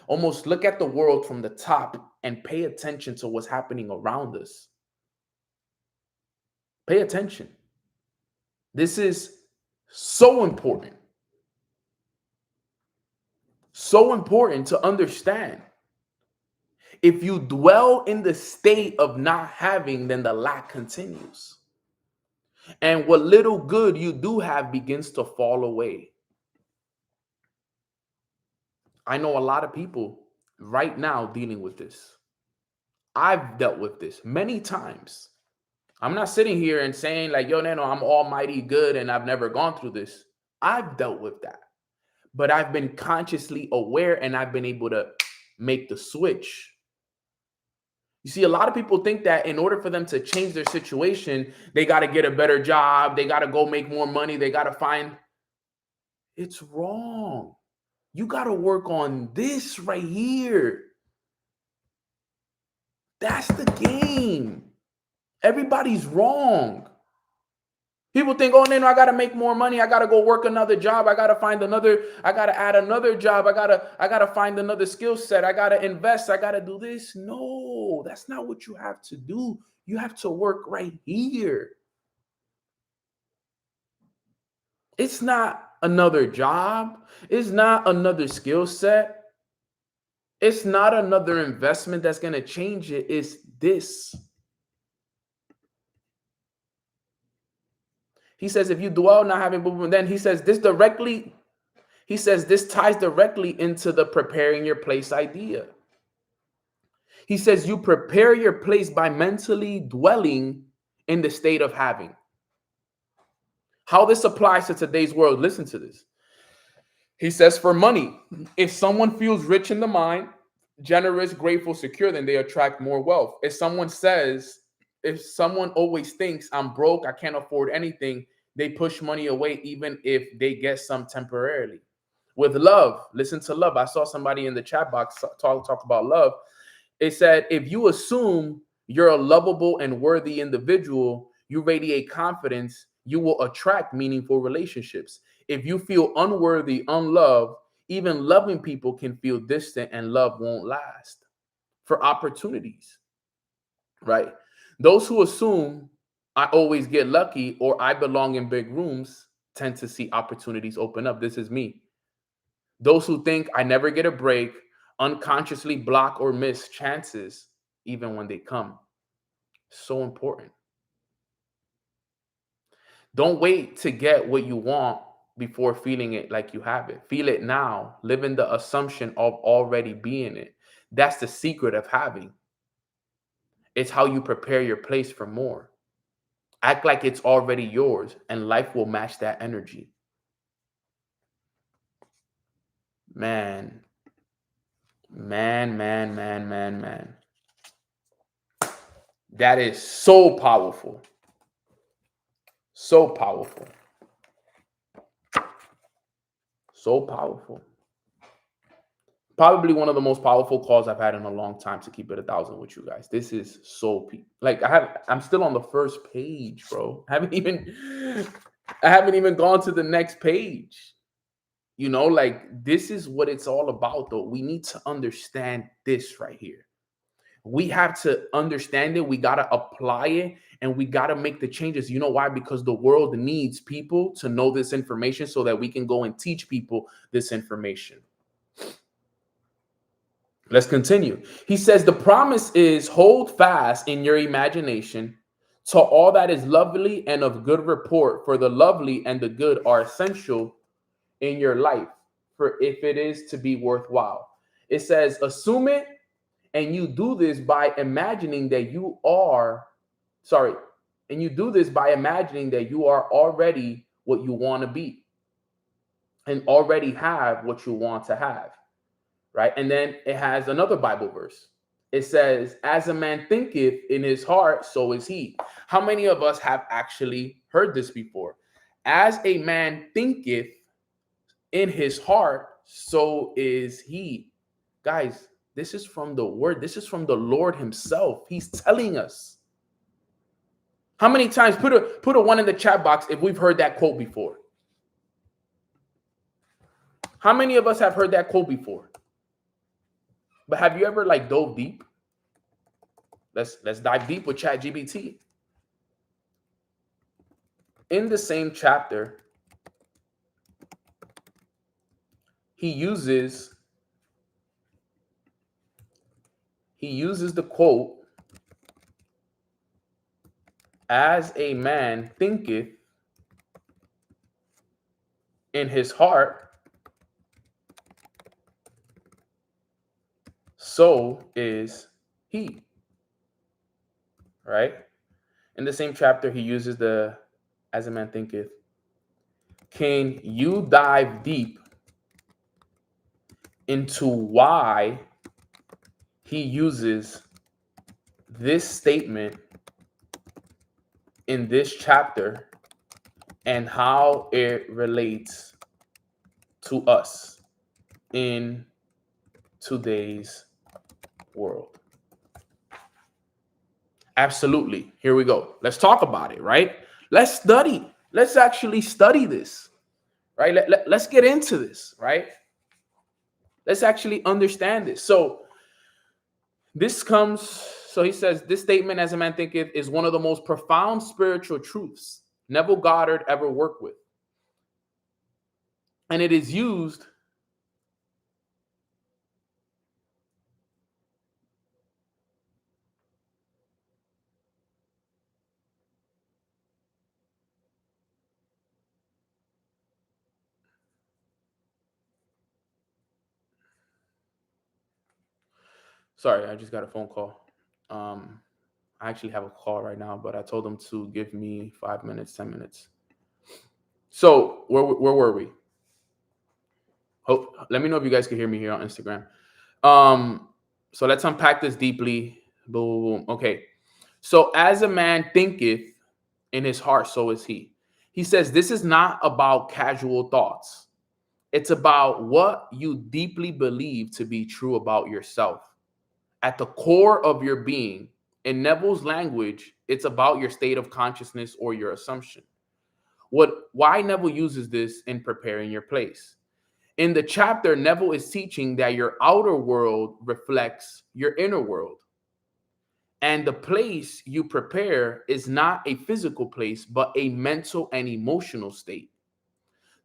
almost look at the world from the top and pay attention to what's happening around us. Pay attention. This is so important. So important to understand. If you dwell in the state of not having, then the lack continues. And what little good you do have begins to fall away. I know a lot of people right now dealing with this. I've dealt with this many times. I'm not sitting here and saying like, yo, Nano, I'm almighty good and I've never gone through this. I've dealt with that. But I've been consciously aware and I've been able to make the switch. You see, a lot of people think that in order for them to change their situation, they got to get a better job. They got to go make more money. They got to find. It's wrong. You got to work on this right here. That's the game. Everybody's wrong. People think, oh, no, I got to make more money. I got to go work another job. I got to find another, I got to add another job. I got to find another skill set. I got to invest. I got to do this. No, that's not what you have to do. You have to work right here. It's not another job. It's not another skill set. It's not another investment that's going to change it. It's this. He says, if you dwell not having movement, then he says this ties directly into the preparing your place idea. He says you prepare your place by mentally dwelling in the state of having. How this applies to today's world, listen to this. He says, for money, if someone feels rich in the mind, generous, grateful, secure, then they attract more wealth. If someone always thinks I'm broke, I can't afford anything, they push money away, even if they get some temporarily. With love, listen to love. I saw somebody in the chat box talk about love. It said, if you assume you're a lovable and worthy individual, you radiate confidence, you will attract meaningful relationships. If you feel unworthy, unloved, even loving people can feel distant and love won't last. For opportunities, right? Those who assume I always get lucky or I belong in big rooms tend to see opportunities open up. This is me. Those who think I never get a break unconsciously block or miss chances even when they come. So important. Don't wait to get what you want before feeling it like you have it. Feel it now. Live in the assumption of already being it. That's the secret of having. It's how you prepare your place for more. Act like it's already yours, and life will match that energy. Man, man. That is so powerful. So powerful. So powerful. Probably one of the most powerful calls I've had in a long time, to keep it 1,000 with you guys. This is so like I'm still on the first page, bro. I haven't even gone to the next page. You know, like this is what it's all about though. We need to understand this right here. We have to understand it. We got to apply it and we got to make the changes. You know why? Because the world needs people to know this information so that we can go and teach people this information. Let's continue. He says, the promise is hold fast in your imagination to all that is lovely and of good report, for the lovely and the good are essential in your life, for if it is to be worthwhile. It says, assume it, and you do this by imagining that you are, and you do this by imagining that you are already what you want to be and already have what you want to have. Right? And then it has another Bible verse. It says, as a man thinketh in his heart, so is he. How many of us have actually heard this before? As a man thinketh in his heart, so is he. Guys, this is from the word. This is from the Lord himself. He's telling us. How many times, put a one in the chat box if we've heard that quote before. How many of us have heard that quote before? But have you ever like dove deep? Let's dive deep with ChatGPT. In the same chapter, he uses the quote, as a man thinketh in his heart, so is he. Right? In the same chapter, he uses the as a man thinketh. Can you dive deep into why he uses this statement in this chapter and how it relates to us in today's world? Absolutely. Here we go. Let's talk about it, right? Let's study. Let's actually study this, right? Let's get into this, right? Let's actually understand this. So he says, this statement, as a man thinketh, is one of the most profound spiritual truths Neville Goddard ever worked with. And it is used Sorry, I just got a phone call. I actually have a call right now, but I told them to give me 5 minutes, 10 minutes. So where were we? Let me know if you guys can hear me here on Instagram. Um, so let's unpack this deeply. Boom, boom, boom. Okay. So as a man thinketh in his heart, so is he. He says this is not about casual thoughts. It's about what you deeply believe to be true about yourself. At the core of your being, in Neville's language, it's about your state of consciousness or your assumption. Why Neville uses this in preparing your place. In the chapter, Neville is teaching that your outer world reflects your inner world. And the place you prepare is not a physical place, but a mental and emotional state.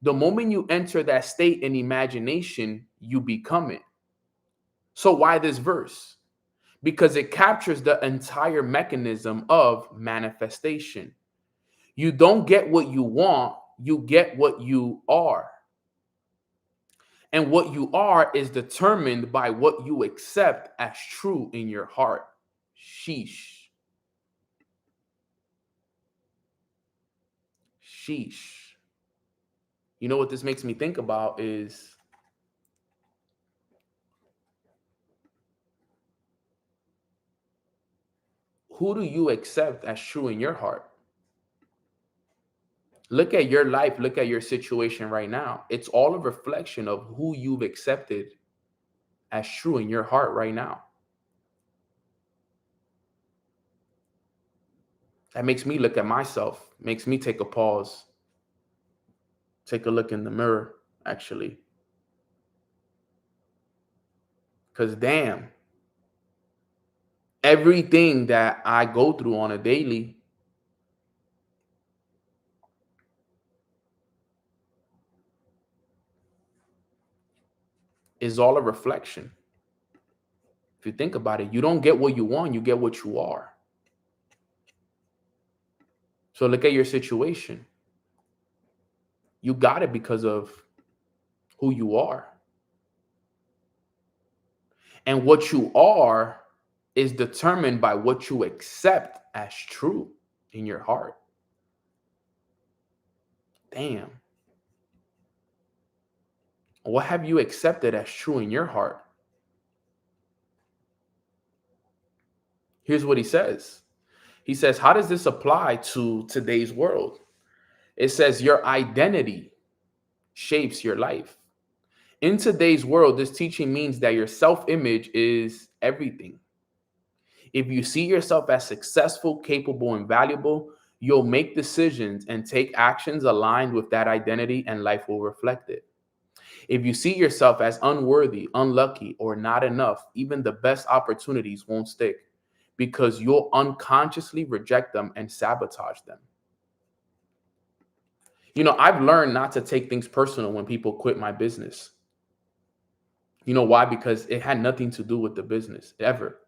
The moment you enter that state in imagination, you become it. So, why this verse? Because it captures the entire mechanism of manifestation. You don't get what you want, you get what you are. And what you are is determined by what you accept as true in your heart. Sheesh. Sheesh. You know what this makes me think about is who do you accept as true in your heart? Look at your life, look at your situation right now. It's all a reflection of who you've accepted as true in your heart right now. That makes me look at myself, makes me take a pause, take a look in the mirror, actually. Because damn, everything that I go through on a daily is all a reflection. If you think about it, you don't get what you want, you get what you are. So look at your situation. You got it because of who you are. And what you are is determined by what you accept as true in your heart. Damn. What have you accepted as true in your heart? Here's what he says. He says, how does this apply to today's world? It says your identity shapes your life. In today's world, this teaching means that your self-image is everything. If you see yourself as successful, capable, and valuable, you'll make decisions and take actions aligned with that identity, and life will reflect it. If you see yourself as unworthy, unlucky, or not enough, even the best opportunities won't stick because you'll unconsciously reject them and sabotage them. You know, I've learned not to take things personal when people quit my business. You know why? Because it had nothing to do with the business ever.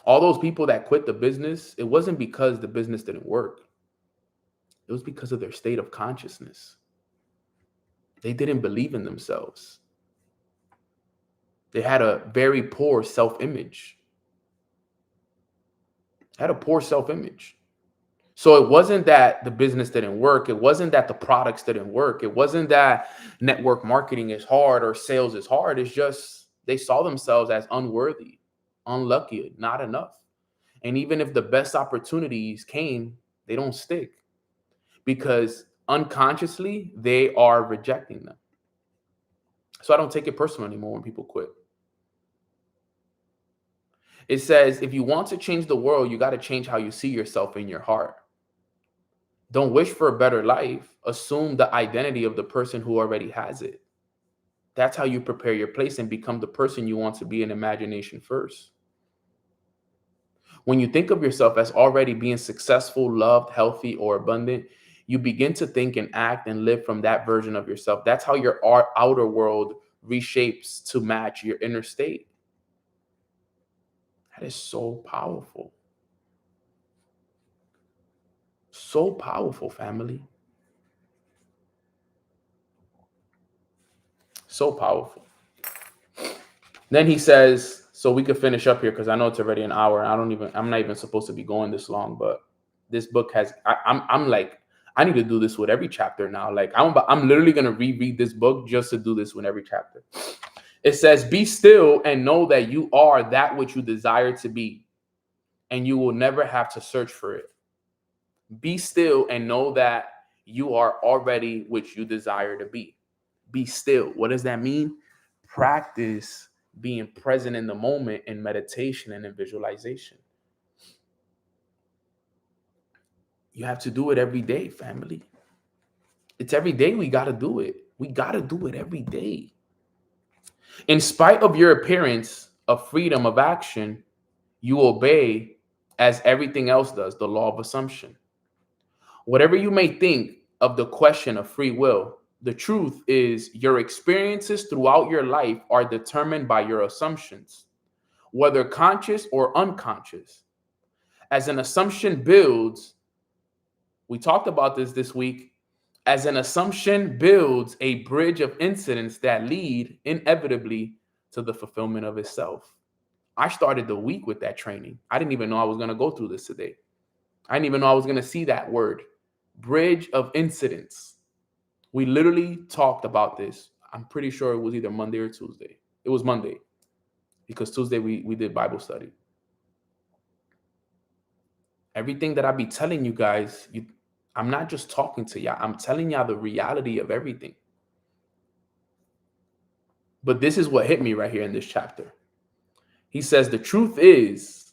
All those people that quit the business, it wasn't because the business didn't work. It was because of their state of consciousness. They didn't believe in themselves. They had a very poor self-image. Had a poor self-image. So it wasn't that the business didn't work. It wasn't that the products didn't work. It wasn't that network marketing is hard or sales is hard. It's just they saw themselves as unworthy, unlucky, not enough. And even if the best opportunities came, they don't stick because unconsciously they are rejecting them. So I don't take it personal anymore when people quit. It says, if you want to change the world, you got to change how you see yourself in your heart. Don't wish for a better life. Assume the identity of the person who already has it. That's how you prepare your place and become the person you want to be in imagination first. When you think of yourself as already being successful, loved, healthy, or abundant, you begin to think and act and live from that version of yourself. That's how your outer world reshapes to match your inner state. That is so powerful. So powerful, family. So powerful. Then he says, so we could finish up here because I know it's already an hour. I'm not even supposed to be going this long, but this book has, I'm like, I need to do this with every chapter now. Like I'm literally going to reread this book just to do this with every chapter. It says, be still and know that you are that which you desire to be, and you will never have to search for it. Be still and know that you are already which you desire to be. Be still. What does that mean? Practice being present in the moment in meditation and in visualization. You have to do it every day, family. It's every day we got to do it. We got to do it every day. In spite of your appearance of freedom of action, you obey as everything else does, the law of assumption. Whatever you may think of the question of free will, the truth is your experiences throughout your life are determined by your assumptions, whether conscious or unconscious. As an assumption builds, we talked about this week, as an assumption builds a bridge of incidents that lead inevitably to the fulfillment of itself. I started the week with that training. I didn't even know I was going to go through this today. I didn't even know I was going to see that word, bridge of incidents. We literally talked about this. I'm pretty sure it was either Monday or Tuesday. It was Monday, because Tuesday we did Bible study. Everything that I be telling you guys, I'm not just talking to y'all. I'm telling y'all the reality of everything. But this is what hit me right here in this chapter. He says, the truth is,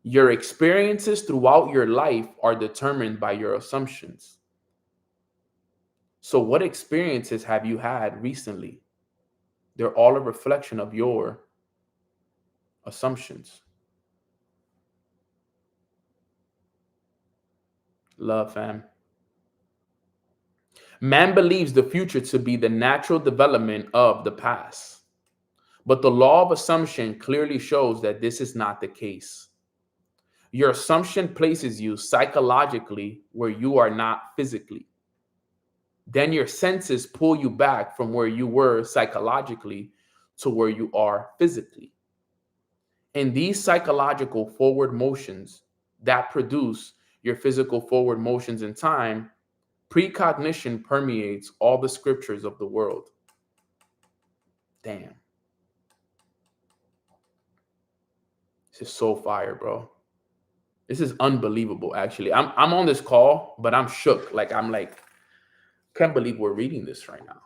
your experiences throughout your life are determined by your assumptions. So what experiences have you had recently? They're all a reflection of your assumptions. Love, fam. Man believes the future to be the natural development of the past. But the law of assumption clearly shows that this is not the case. Your assumption places you psychologically where you are not physically. Then your senses pull you back from where you were psychologically to where you are physically. And these psychological forward motions that produce your physical forward motions in time, precognition permeates all the scriptures of the world. Damn. This is so fire, bro. This is unbelievable, actually. I'm on this call, but I'm shook. I'm like, can't believe we're reading this right now.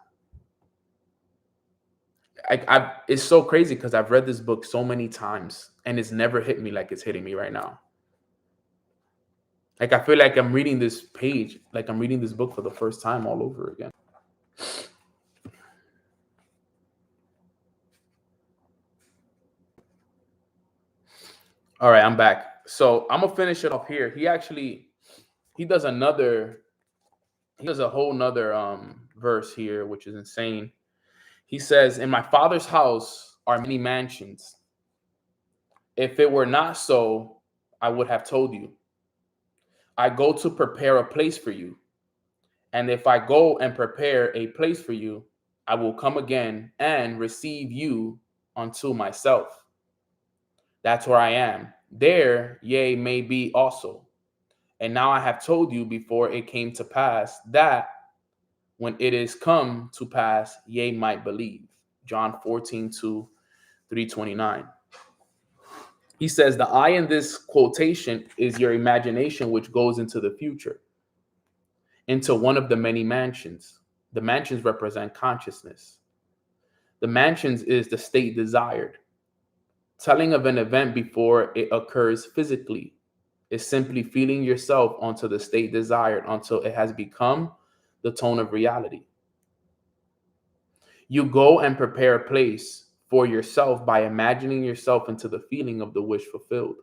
It's so crazy because I've read this book so many times and it's never hit me like it's hitting me right now. Like, I feel like I'm reading this page, like I'm reading this book for the first time all over again. All right, I'm back. So I'm gonna finish it off here. He does a whole nother verse here, which is insane. He says, in my Father's house are many mansions. If it were not so, I would have told you. I go to prepare a place for you. And if I go and prepare a place for you, I will come again and receive you unto myself. That's where I am. There, ye may be also. And now I have told you before it came to pass, that when it is come to pass, ye might believe. John 14:2, 329. He says the I in this quotation is your imagination, which goes into the future, into one of the many mansions. The mansions represent consciousness. The mansions is the state desired. Telling of an event before it occurs physically is simply feeding yourself onto the state desired until it has become the tone of reality. You go and prepare a place for yourself by imagining yourself into the feeling of the wish fulfilled.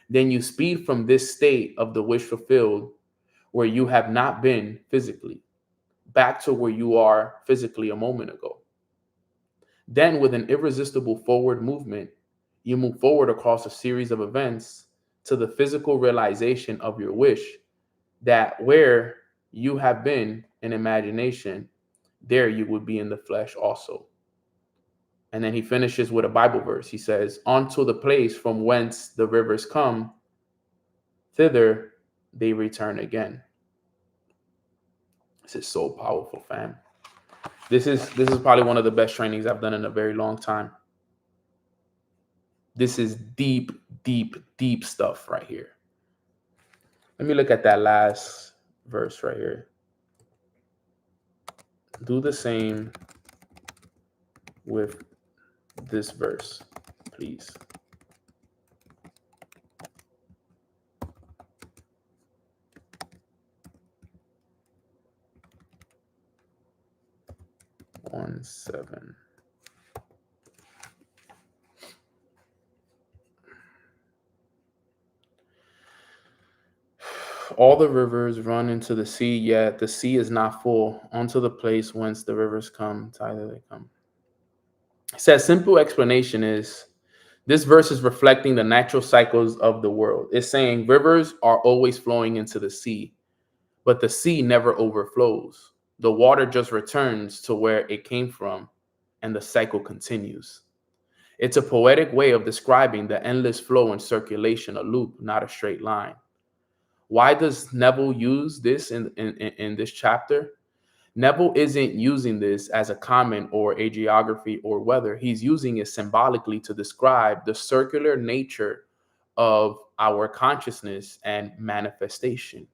Then you speed from this state of the wish fulfilled, where you have not been physically, back to where you are physically a moment ago. Then, with an irresistible forward movement, you move forward across a series of events to the physical realization of your wish, that where you have been in imagination, there you would be in the flesh also. And then he finishes with a Bible verse. He says, unto the place from whence the rivers come, thither they return again. This is so powerful, fam. This is probably one of the best trainings I've done in a very long time. This is deep, deep, deep stuff right here. Let me look at that last verse right here. Do the same with this verse, please. One, 7. All the rivers run into the sea, yet the sea is not full. Unto the place whence the rivers come, either they come. It says simple explanation is this verse is reflecting the natural cycles of the world. It's saying rivers are always flowing into the sea, but the sea never overflows. The water just returns to where it came from, and the cycle continues. It's a poetic way of describing the endless flow and circulation, a loop, not a straight line. Why does Neville use this in this chapter? Neville isn't using this as a comment or a geography or weather. He's using it symbolically to describe the circular nature of our consciousness and manifestation.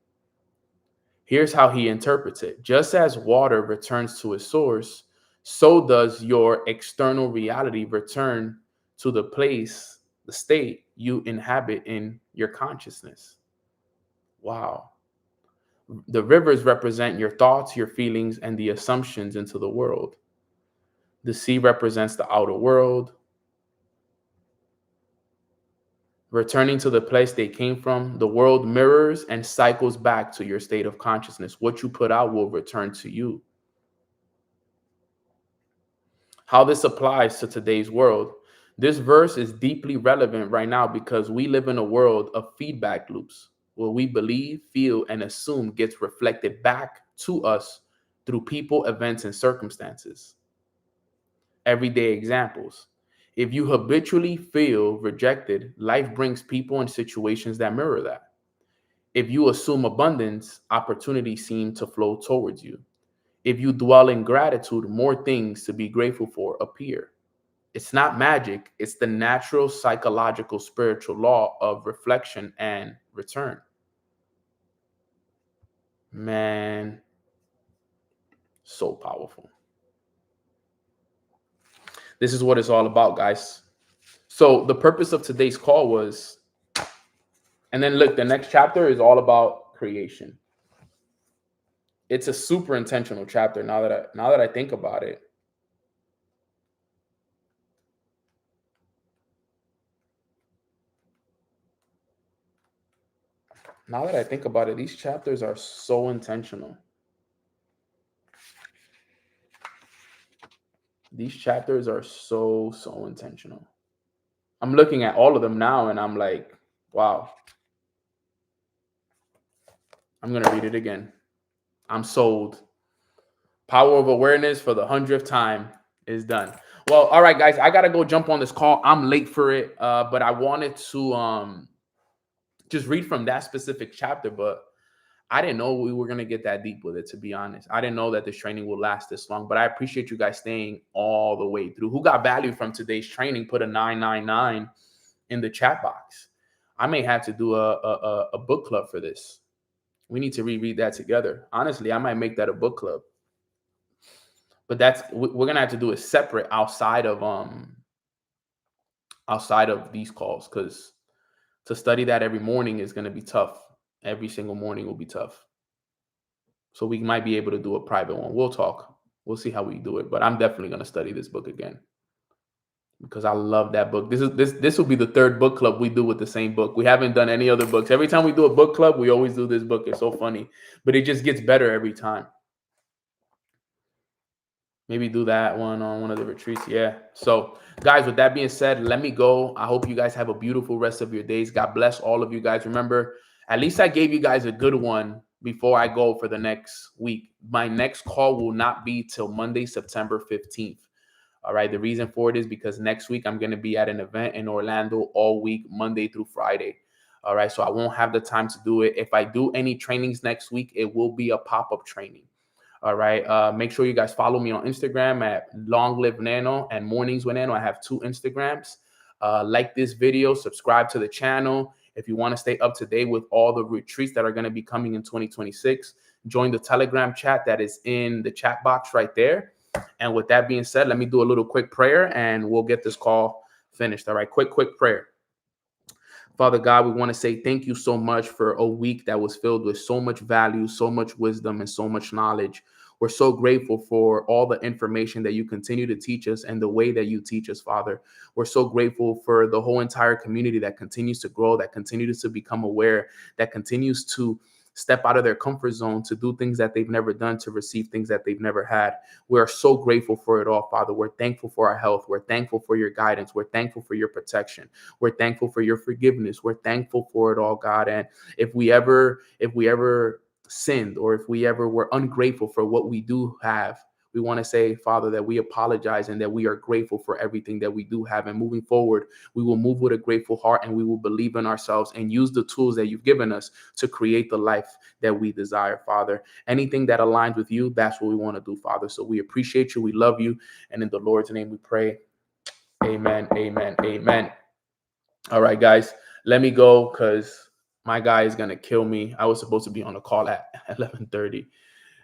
Here's how he interprets it. Just as water returns to its source, so does your external reality return to the place, the state you inhabit in your consciousness. Wow. The rivers represent your thoughts, your feelings, and the assumptions into the world. The sea represents the outer world. Returning to the place they came from, the world mirrors and cycles back to your state of consciousness. What you put out will return to you. How this applies to today's world. This verse is deeply relevant right now because we live in a world of feedback loops. What we believe, feel, and assume gets reflected back to us through people, events, and circumstances. Everyday examples. If you habitually feel rejected, life brings people and situations that mirror that. If you assume abundance, opportunities seem to flow towards you. If you dwell in gratitude, more things to be grateful for appear. It's not magic, it's the natural psychological spiritual law of reflection and return. Man, so powerful. This is what it's all about, guys. So the purpose of today's call was, and then look, the next chapter is all about creation. It's a super intentional chapter now that I think about it. Now that I think about it, these chapters are so intentional. These chapters are so intentional. I'm looking at all of them now and I'm like, wow. I'm going to read it again. I'm sold. Power of awareness for the 100th time is done. Well, all right, guys, I got to go jump on this call. I'm late for it, but I wanted to just read from that specific chapter, but I didn't know we were going to get that deep with it, to be honest. I didn't know that this training will last this long, but I appreciate you guys staying all the way through. Who got value from today's training? Put a 999 in the chat box. I may have to do a book club for this. We need to reread that together. Honestly, I might make that a book club. But we're going to have to do it separate outside of these calls, because to study that every morning is going to be tough. Every single morning will be tough. So we might be able to do a private one. We'll talk. We'll see how we do it. But I'm definitely going to study this book again because I love that book. This will be the third book club we do with the same book. We haven't done any other books. Every time we do a book club, we always do this book. It's so funny, but it just gets better every time. Maybe do that one on one of the retreats. Yeah. So guys, with that being said, let me go. I hope you guys have a beautiful rest of your days. God bless all of you guys. Remember, at least I gave you guys a good one before I go for the next week. My next call will not be till Monday, September 15th. All right. The reason for it is because next week I'm going to be at an event in Orlando all week, Monday through Friday. All right. So I won't have the time to do it. If I do any trainings next week, it will be a pop-up training. All right. Make sure you guys follow me on Instagram at Long Live Nano and Mornings with Nano. I have 2 Instagrams. Like this video, subscribe to the channel. If you want to stay up to date with all the retreats that are going to be coming in 2026, join the Telegram chat that is in the chat box right there. And with that being said, let me do a little quick prayer and we'll get this call finished. All right. Quick prayer. Father God, we want to say thank you so much for a week that was filled with so much value, so much wisdom, and so much knowledge. We're so grateful for all the information that you continue to teach us and the way that you teach us, Father. We're so grateful for the whole entire community that continues to grow, that continues to become aware, that continues to step out of their comfort zone to do things that they've never done, to receive things that they've never had. We are so grateful for it all, Father. We're thankful for our health. We're thankful for your guidance. We're thankful for your protection. We're thankful for your forgiveness. We're thankful for it all, God. And if we ever sinned or if we ever were ungrateful for what we do have, we want to say, Father, that we apologize and that we are grateful for everything that we do have. And moving forward, we will move with a grateful heart and we will believe in ourselves and use the tools that you've given us to create the life that we desire, Father. Anything that aligns with you, that's what we want to do, Father. So we appreciate you. We love you. And in the Lord's name we pray. Amen, amen, amen. All right, guys, let me go because my guy is going to kill me. I was supposed to be on a call at 11:30.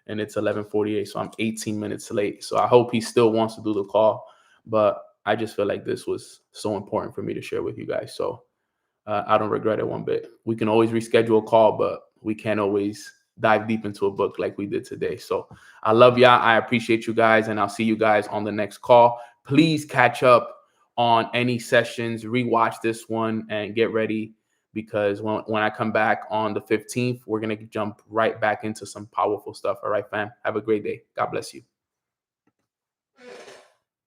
And it's 11:48, so I'm 18 minutes late. So I hope he still wants to do the call, but I just feel like this was so important for me to share with you guys. So I don't regret it one bit. We can always reschedule a call, but we can't always dive deep into a book like we did today. So I love y'all. I appreciate you guys, and I'll see you guys on the next call. Please catch up on any sessions, rewatch this one, and get ready because when I come back on the 15th, we're going to jump right back into some powerful stuff. All right, fam. Have a great day. God bless you.